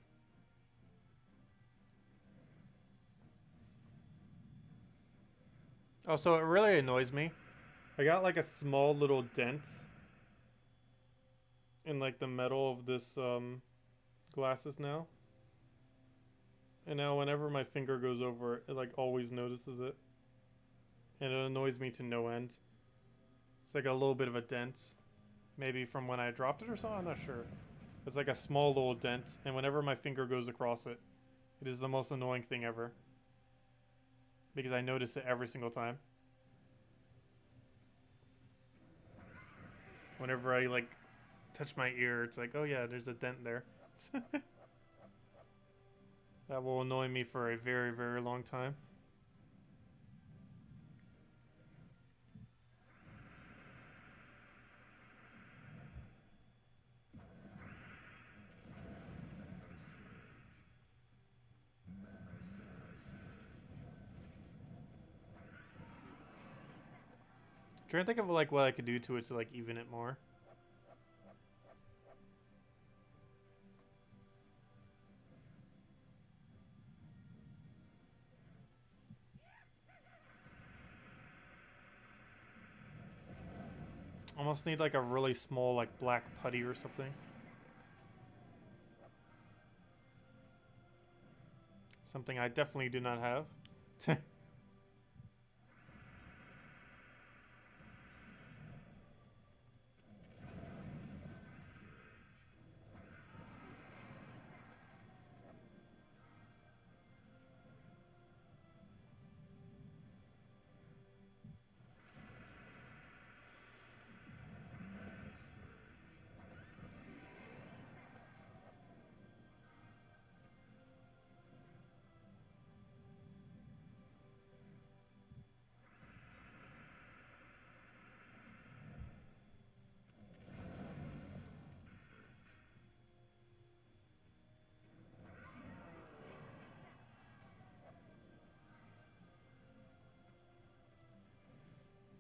Oh, so it really annoys me. I got like a small little dent in like the metal of this glasses now. And now whenever my finger goes over it, it like always notices it. And it annoys me to no end. It's like a little bit of a dent. Maybe from when I dropped it or something, I'm not sure. It's like a small little dent, and whenever my finger goes across it, it is the most annoying thing ever. Because I notice it every single time. Whenever I like touch my ear, it's like, oh yeah, there's a dent there. That will annoy me for a very, very long time. I'm trying to think of like what I could do to it to like even it more. Almost need like a really small like black putty or something. Something I definitely do not have.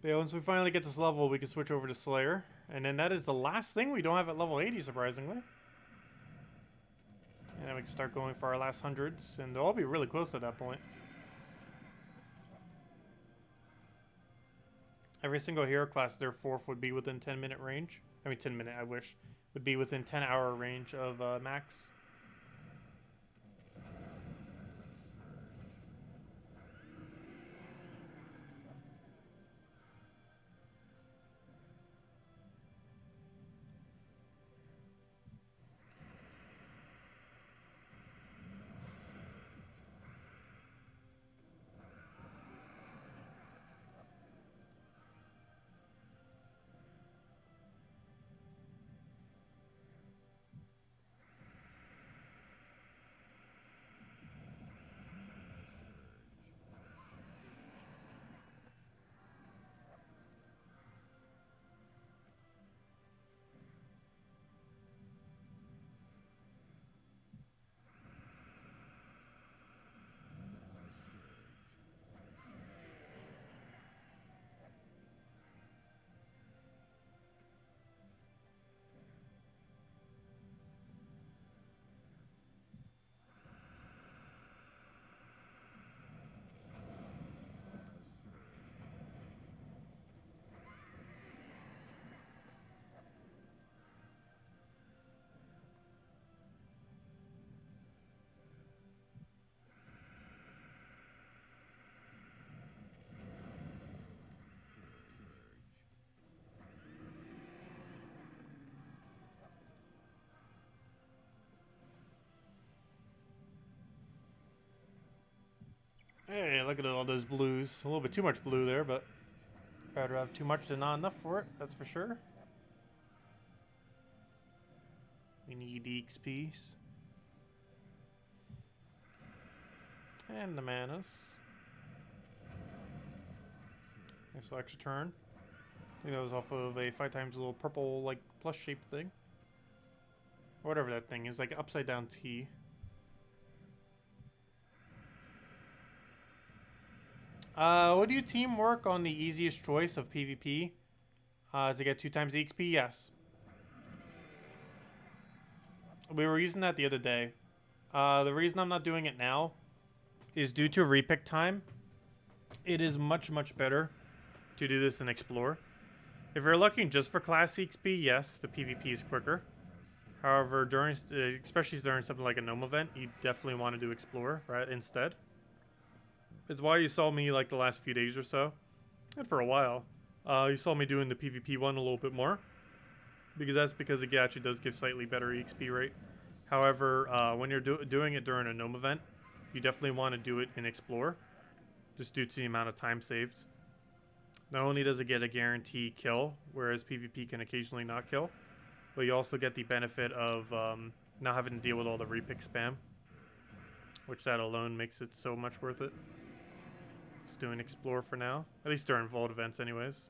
Yeah, once we finally get this level, we can switch over to Slayer. And then that is the last thing we don't have at level 80, surprisingly. And then we can start going for our last hundreds, and they'll all be really close at that point. Every single hero class, their fourth would be within 10-minute range. I mean, 10-minute, I wish. Would be within 10-hour range of max. Hey, look at all those blues. A little bit too much blue there, but I'd rather have too much than not enough for it, that's for sure. We need the XP. And the manas. Nice extra turn. I think that was off of a 5 times little purple, like, plus shaped thing. Or whatever that thing is, like upside down T. Would you teamwork on the easiest choice of PvP to get 2 times the XP? Yes. We were using that the other day. The reason I'm not doing it now is due to repick time. It is much, much better to do this in Explore. If you're looking just for Class XP, yes, the PvP is quicker. However, during, especially during something like a Gnome event, you definitely want to do Explore, right, instead. It's why you saw me, like, the last few days or so, and for a while, you saw me doing the PvP one a little bit more. Because that's because it actually does give slightly better EXP rate. However, when you're doing it during a Gnome event, you definitely want to do it in Explore, just due to the amount of time saved. Not only does it get a guaranteed kill, whereas PvP can occasionally not kill, but you also get the benefit of not having to deal with all the repick spam, which that alone makes it so much worth it. Just doing Explore for now, at least during Vault events anyways.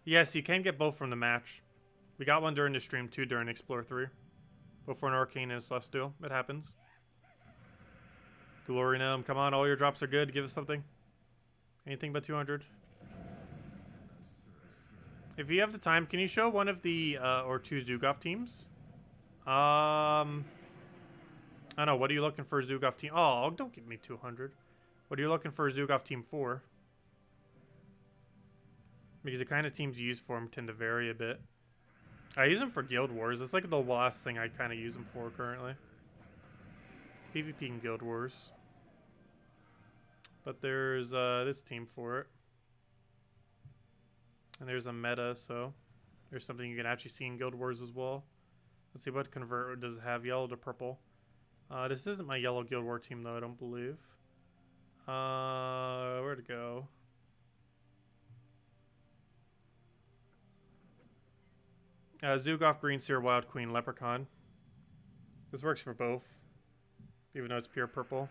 Yes, you can get both from the match. We got one during the stream too, during Explore 3. Both for an Arcane and a Celestial. It happens. Glory Gnome, come on, all your drops are good. Give us something. Anything but 200. If you have the time, can you show one of the, or 2 Zugov teams? I don't know, what are you looking for a Zugov team? Oh, don't give me 200. What are you looking for a Zugov team for? Because the kind of teams you use for them tend to vary a bit. I use them for Guild Wars. It's like the last thing I kind of use them for currently. PvP and Guild Wars. But there's this team for it. And there's a meta, so there's something you can actually see in Guild Wars as well. Let's see, what convert does it have? Yellow to purple. This isn't my yellow Guild War team though, I don't believe. Where'd it go? Zugov, Green Seer, Wild Queen, Leprechaun. This works for both, even though it's pure purple.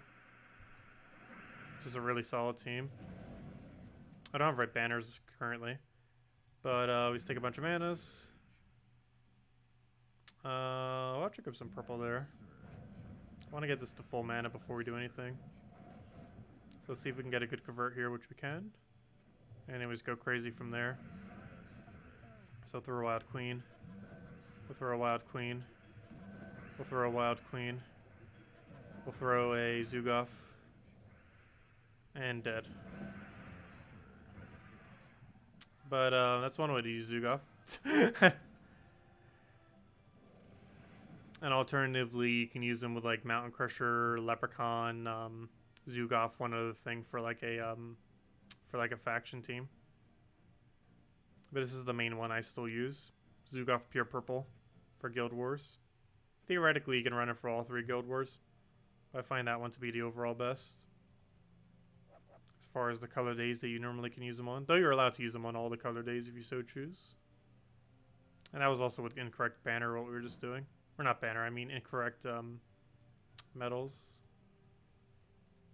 This is a really solid team. I don't have red banners currently, but we just take a bunch of manas. I'll check up some purple there. I want to get this to full mana before we do anything. So let's see if we can get a good convert here, which we can. Anyways, go crazy from there. So throw a Wild Queen. We'll throw a Wild Queen. We'll throw a Wild Queen. We'll throw a Zugov. And dead. But that's one way to use Zugov. And alternatively, you can use them with like Mountain Crusher, Leprechaun, Zugov, one other thing for like a faction team. But this is the main one I still use. Zugov Pure Purple for Guild Wars. Theoretically, you can run it for all 3 Guild Wars. But I find that one to be the overall best. As far as the color days that you normally can use them on. Though you're allowed to use them on all the color days if you so choose. And that was also with incorrect banner, what we were just doing. Or not banner, I mean incorrect metals.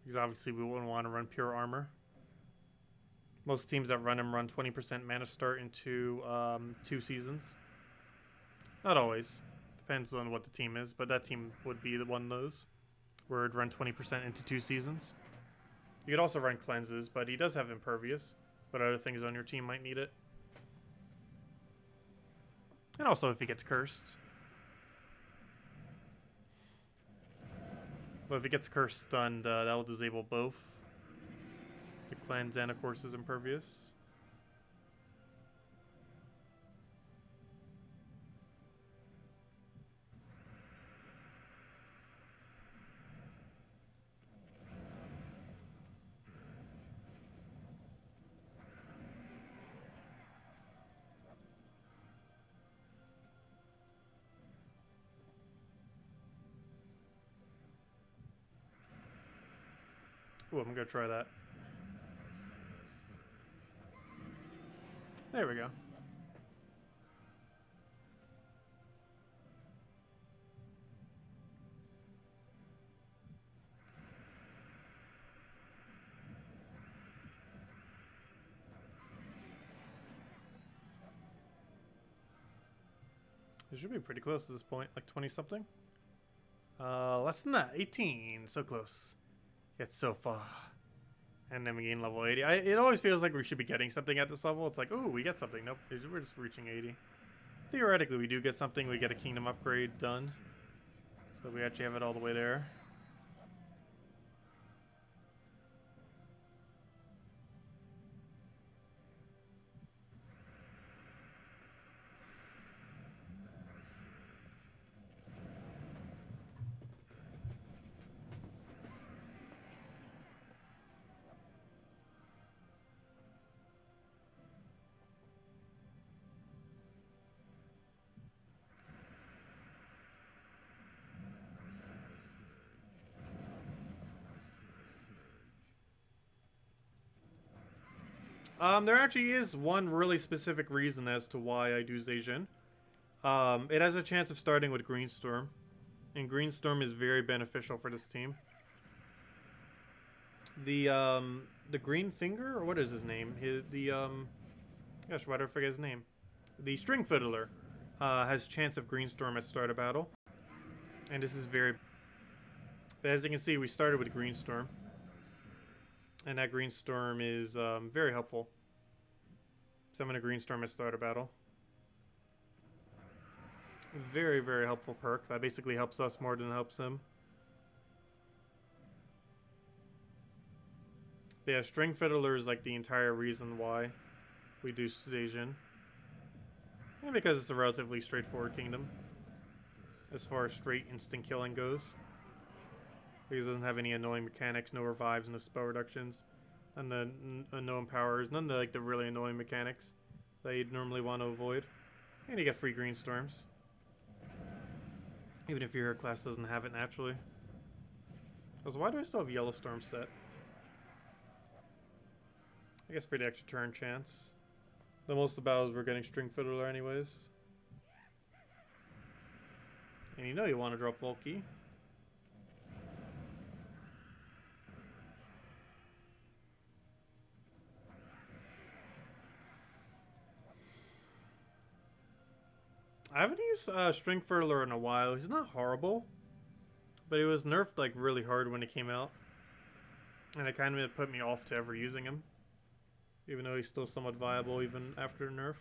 Because obviously we wouldn't want to run pure armor. Most teams that run them run 20% mana start into 2 seasons. Not always. Depends on what the team is, but that team would be the one of those. Where it'd run 20% into 2 seasons. You could also run cleanses, but he does have impervious. But other things on your team might need it. And also if he gets cursed. But if he gets cursed stunned, that will disable both. The cleanse and of course is impervious. Ooh, I'm gonna try that. There we go. It should be pretty close at this point, like 20 something. Less than that, 18, so close. Yet so far. And then we gain level 80. It always feels like we should be getting something at this level. It's like, ooh, we get something. Nope, we're just reaching 80. Theoretically, we do get something. We get a kingdom upgrade done. So we actually have it all the way there. There actually is one really specific reason as to why I do Zhejian. It has a chance of starting with Greenstorm. And Greenstorm is very beneficial for this team. The Green Finger, or what is his name? Gosh, why do I forget his name? The String Fiddler has chance of Greenstorm at start of battle. And this is very... But as you can see, we started with Greenstorm. And that Greenstorm is very helpful. Summon a Greenstorm at start of battle. Very, very helpful perk. That basically helps us more than it helps him. But yeah, String Fiddler is like the entire reason why we do Zhejian. And because it's a relatively straightforward kingdom. As far as straight instant killing goes. Because it doesn't have any annoying mechanics, no revives, no spell reductions, and the unknown powers, none of the really annoying mechanics that you'd normally want to avoid. And you get free green storms. Even if your hero class doesn't have it naturally. Also, why do I still have Yellow Storm set? I guess for the extra turn chance. Though most of the battles we're getting String Fiddler anyways. And you know you want to drop Volky. I haven't used String Fiddler in a while. He's not horrible, but he was nerfed like really hard when it came out, and it kind of put me off to ever using him, even though he's still somewhat viable even after nerf.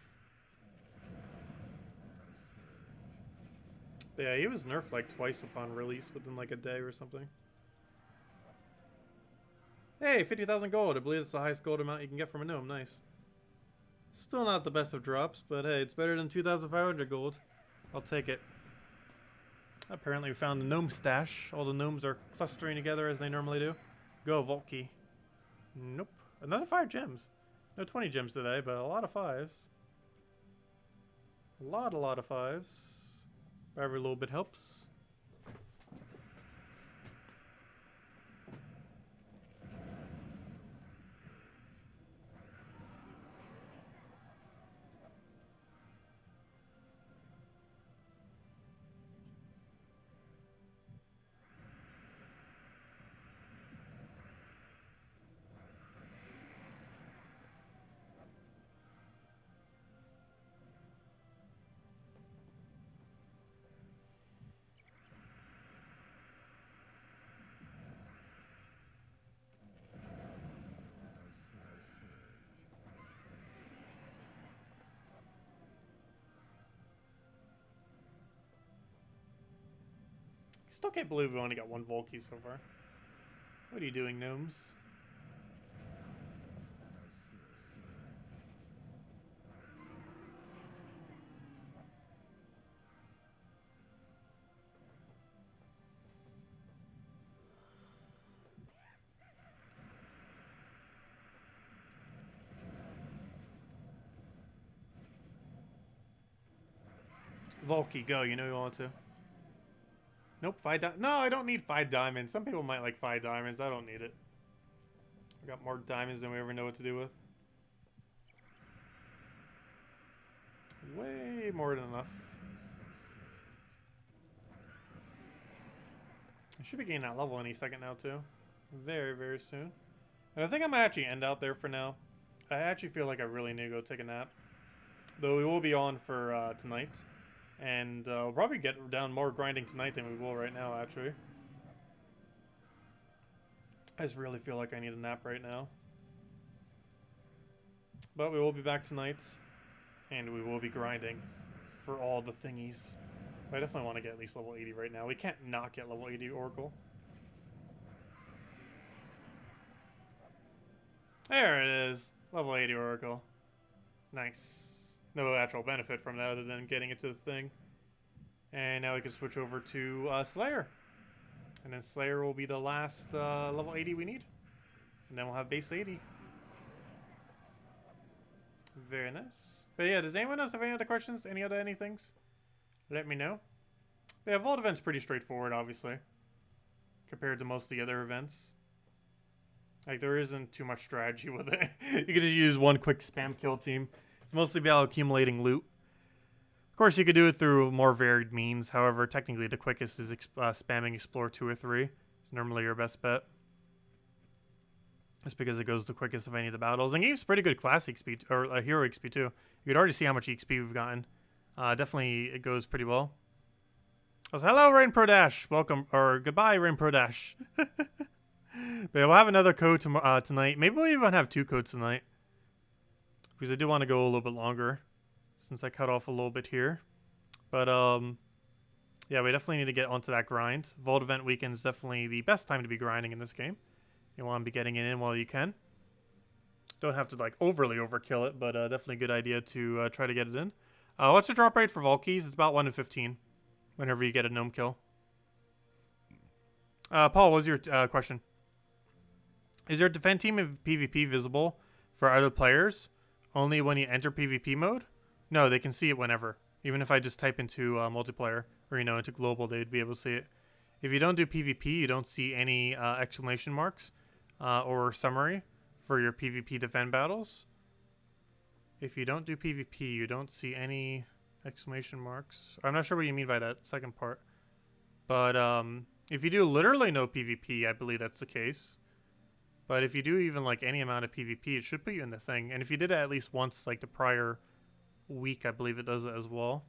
But yeah, he was nerfed like twice upon release within like a day or something. Hey, 50,000 gold. I believe it's the highest gold amount you can get from a gnome. Nice. Still not the best of drops, but hey, it's better than 2,500 gold. I'll take it. Apparently we found the gnome stash. All the gnomes are clustering together as they normally do. Go, Volky. Nope. Another 5 gems. No 20 gems today, but a lot of 5s. A lot of 5s. Every little bit helps. Still can't believe we only got 1 Volky so far. What are you doing, gnomes? Volky, go. You know you want to. Nope, 5 diamonds. No, I don't need 5 diamonds. Some people might like 5 diamonds. I don't need it. I got more diamonds than we ever know what to do with. Way more than enough. I should be getting that level any second now too. Very, very soon. And I think I might actually end out there for now. I actually feel like I really need to go take a nap. Though we will be on for tonight. And we'll probably get down more grinding tonight than we will right now, actually. I just really feel like I need a nap right now. But we will be back tonight. And we will be grinding for all the thingies. I definitely want to get at least level 80 right now. We can't not get level 80 Oracle. There it is. Level 80 Oracle. Nice. No actual benefit from that other than getting it to the thing. And now we can switch over to Slayer. And then Slayer will be the last level 80 we need. And then we'll have base 80. Very nice. But yeah, does anyone else have any other questions? Any other anythings? Let me know. But yeah, Vault event's pretty straightforward, obviously. Compared to most of the other events. Like, there isn't too much strategy with it. You can just use one quick spam kill team. It's mostly about accumulating loot. Of course, you could do it through more varied means. However, technically the quickest is spamming Explore 2 or 3. It's normally your best bet. Just because it goes the quickest of any of the battles. And it gives pretty good class XP, or hero XP too. You could already see how much XP we've gotten. Definitely, it goes pretty well. Oh, so hello, Rain Pro Dash. Welcome, or goodbye, Rain Pro Dash. But yeah, we'll have another code tonight. Maybe we'll even have 2 codes tonight. Because I do want to go a little bit longer. Since I cut off a little bit here. But, yeah, we definitely need to get onto that grind. Vault Event Weekend is definitely the best time to be grinding in this game. You want to be getting it in while you can. Don't have to, like, overly overkill it, but definitely a good idea to try to get it in. What's the drop rate for Volkies? It's about 1 in 15. Whenever you get a gnome kill. Paul, what was your question? Is your defend team of PvP visible for other players only when you enter PvP mode? No, they can see it whenever. Even if I just type into multiplayer or, you know, into global, they'd be able to see it. If you don't do PvP, you don't see any exclamation marks or summary for your PvP defend battles. If you don't do PvP, you don't see any exclamation marks. I'm not sure what you mean by that second part. But if you do literally no PvP, I believe that's the case. But if you do even like any amount of PvP, it should put you in the thing. And if you did it at least once, like the prior week, I believe it does it as well.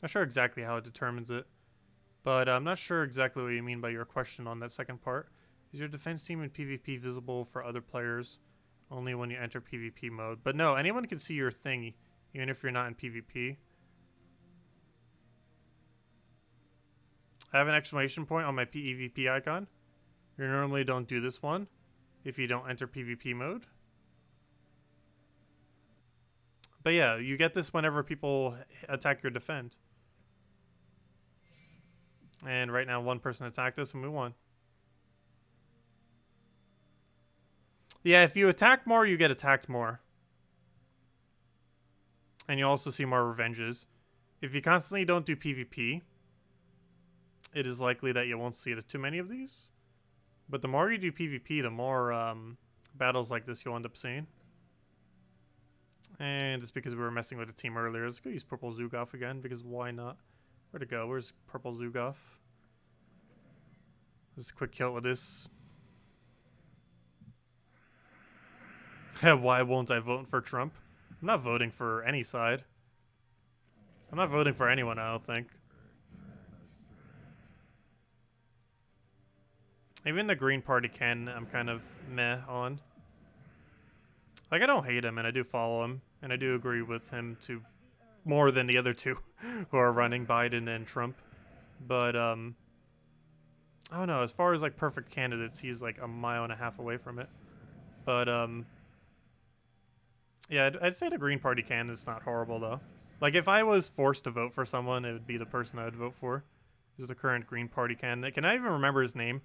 Not sure exactly how it determines it. But I'm not sure exactly what you mean by your question on that second part. Is your defense team in PvP visible for other players only when you enter PvP mode? But no, anyone can see your thing, even if you're not in PvP. I have an exclamation point on my PvP icon. You normally don't do this one if you don't enter PvP mode. But yeah, you get this whenever people attack your defend. And right now one person attacked us and we won. Yeah, if you attack more, you get attacked more. And you also see more revenges. If you constantly don't do PvP, it is likely that you won't see too many of these. But the more you do PvP, the more battles like this you'll end up seeing. And it's because we were messing with the team earlier. Let's go use Purple Zugoff again, because why not? Where'd it go? Where's Purple Zugoff? Let's quick kill with this. Why won't I vote for Trump? I'm not voting for any side. I'm not voting for anyone, I don't think. Even the Green Party I'm kind of meh on. Like, I don't hate him, and I do follow him, and I do agree with him to more than the other two who are running, Biden and Trump. But, I don't know, as far as, like, perfect candidates, he's, like, a mile and a half away from it. But, yeah, I'd say the Green Party candidate's not horrible, though. Like, if I was forced to vote for someone, it would be the person I would vote for. This is the current Green Party candidate. Can I even remember his name?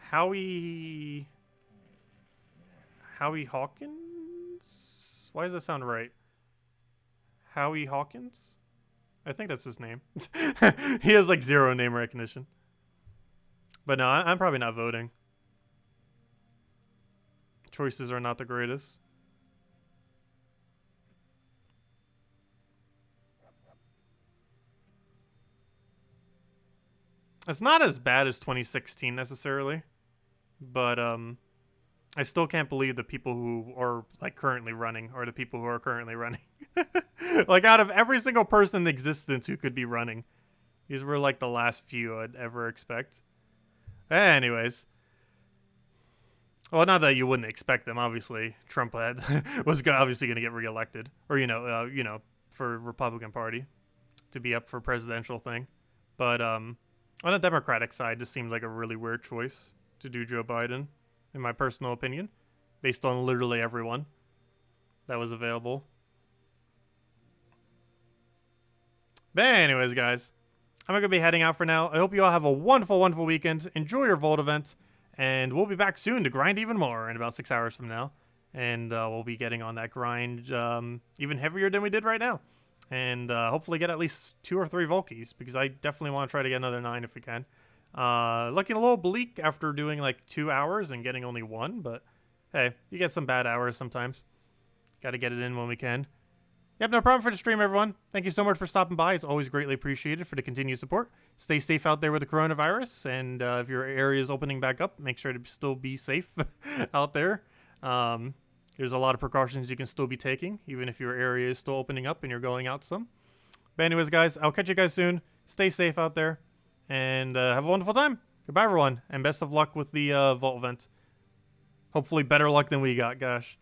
Howie Hawkins? Why does that sound right? Howie Hawkins? I think that's his name. He has like 0 name recognition. But no, I'm probably not voting. Choices are not the greatest. It's not as bad as 2016 necessarily, but I still can't believe the people who are like currently running are the people who are currently running. Like out of every single person in existence who could be running, these were like the last few I'd ever expect. Anyways, well, not that you wouldn't expect them. Obviously, Trump was obviously going to get reelected, or for Republican Party to be up for presidential thing. But on the Democratic side, this seemed like a really weird choice to do Joe Biden, in my personal opinion, based on literally everyone that was available. But anyways, guys, I'm going to be heading out for now. I hope you all have a wonderful, wonderful weekend. Enjoy your Vault event. And we'll be back soon to grind even more in about 6 hours from now. And we'll be getting on that grind even heavier than we did right now. And hopefully get at least 2 or 3 Volkies, because I definitely want to try to get another 9 if we can. Looking a little bleak after doing like 2 hours and getting only 1, but hey, you get some bad hours sometimes. Got to get it in when we can. Yep, no problem for the stream, everyone. Thank you so much for stopping by. It's always greatly appreciated for the continued support. Stay safe out there with the coronavirus, and if your area is opening back up, make sure to still be safe out there. There's a lot of precautions you can still be taking, even if your area is still opening up and you're going out some. But anyways, guys, I'll catch you guys soon. Stay safe out there, and have a wonderful time. Goodbye, everyone, and best of luck with the Vault event. Hopefully better luck than we got, gosh.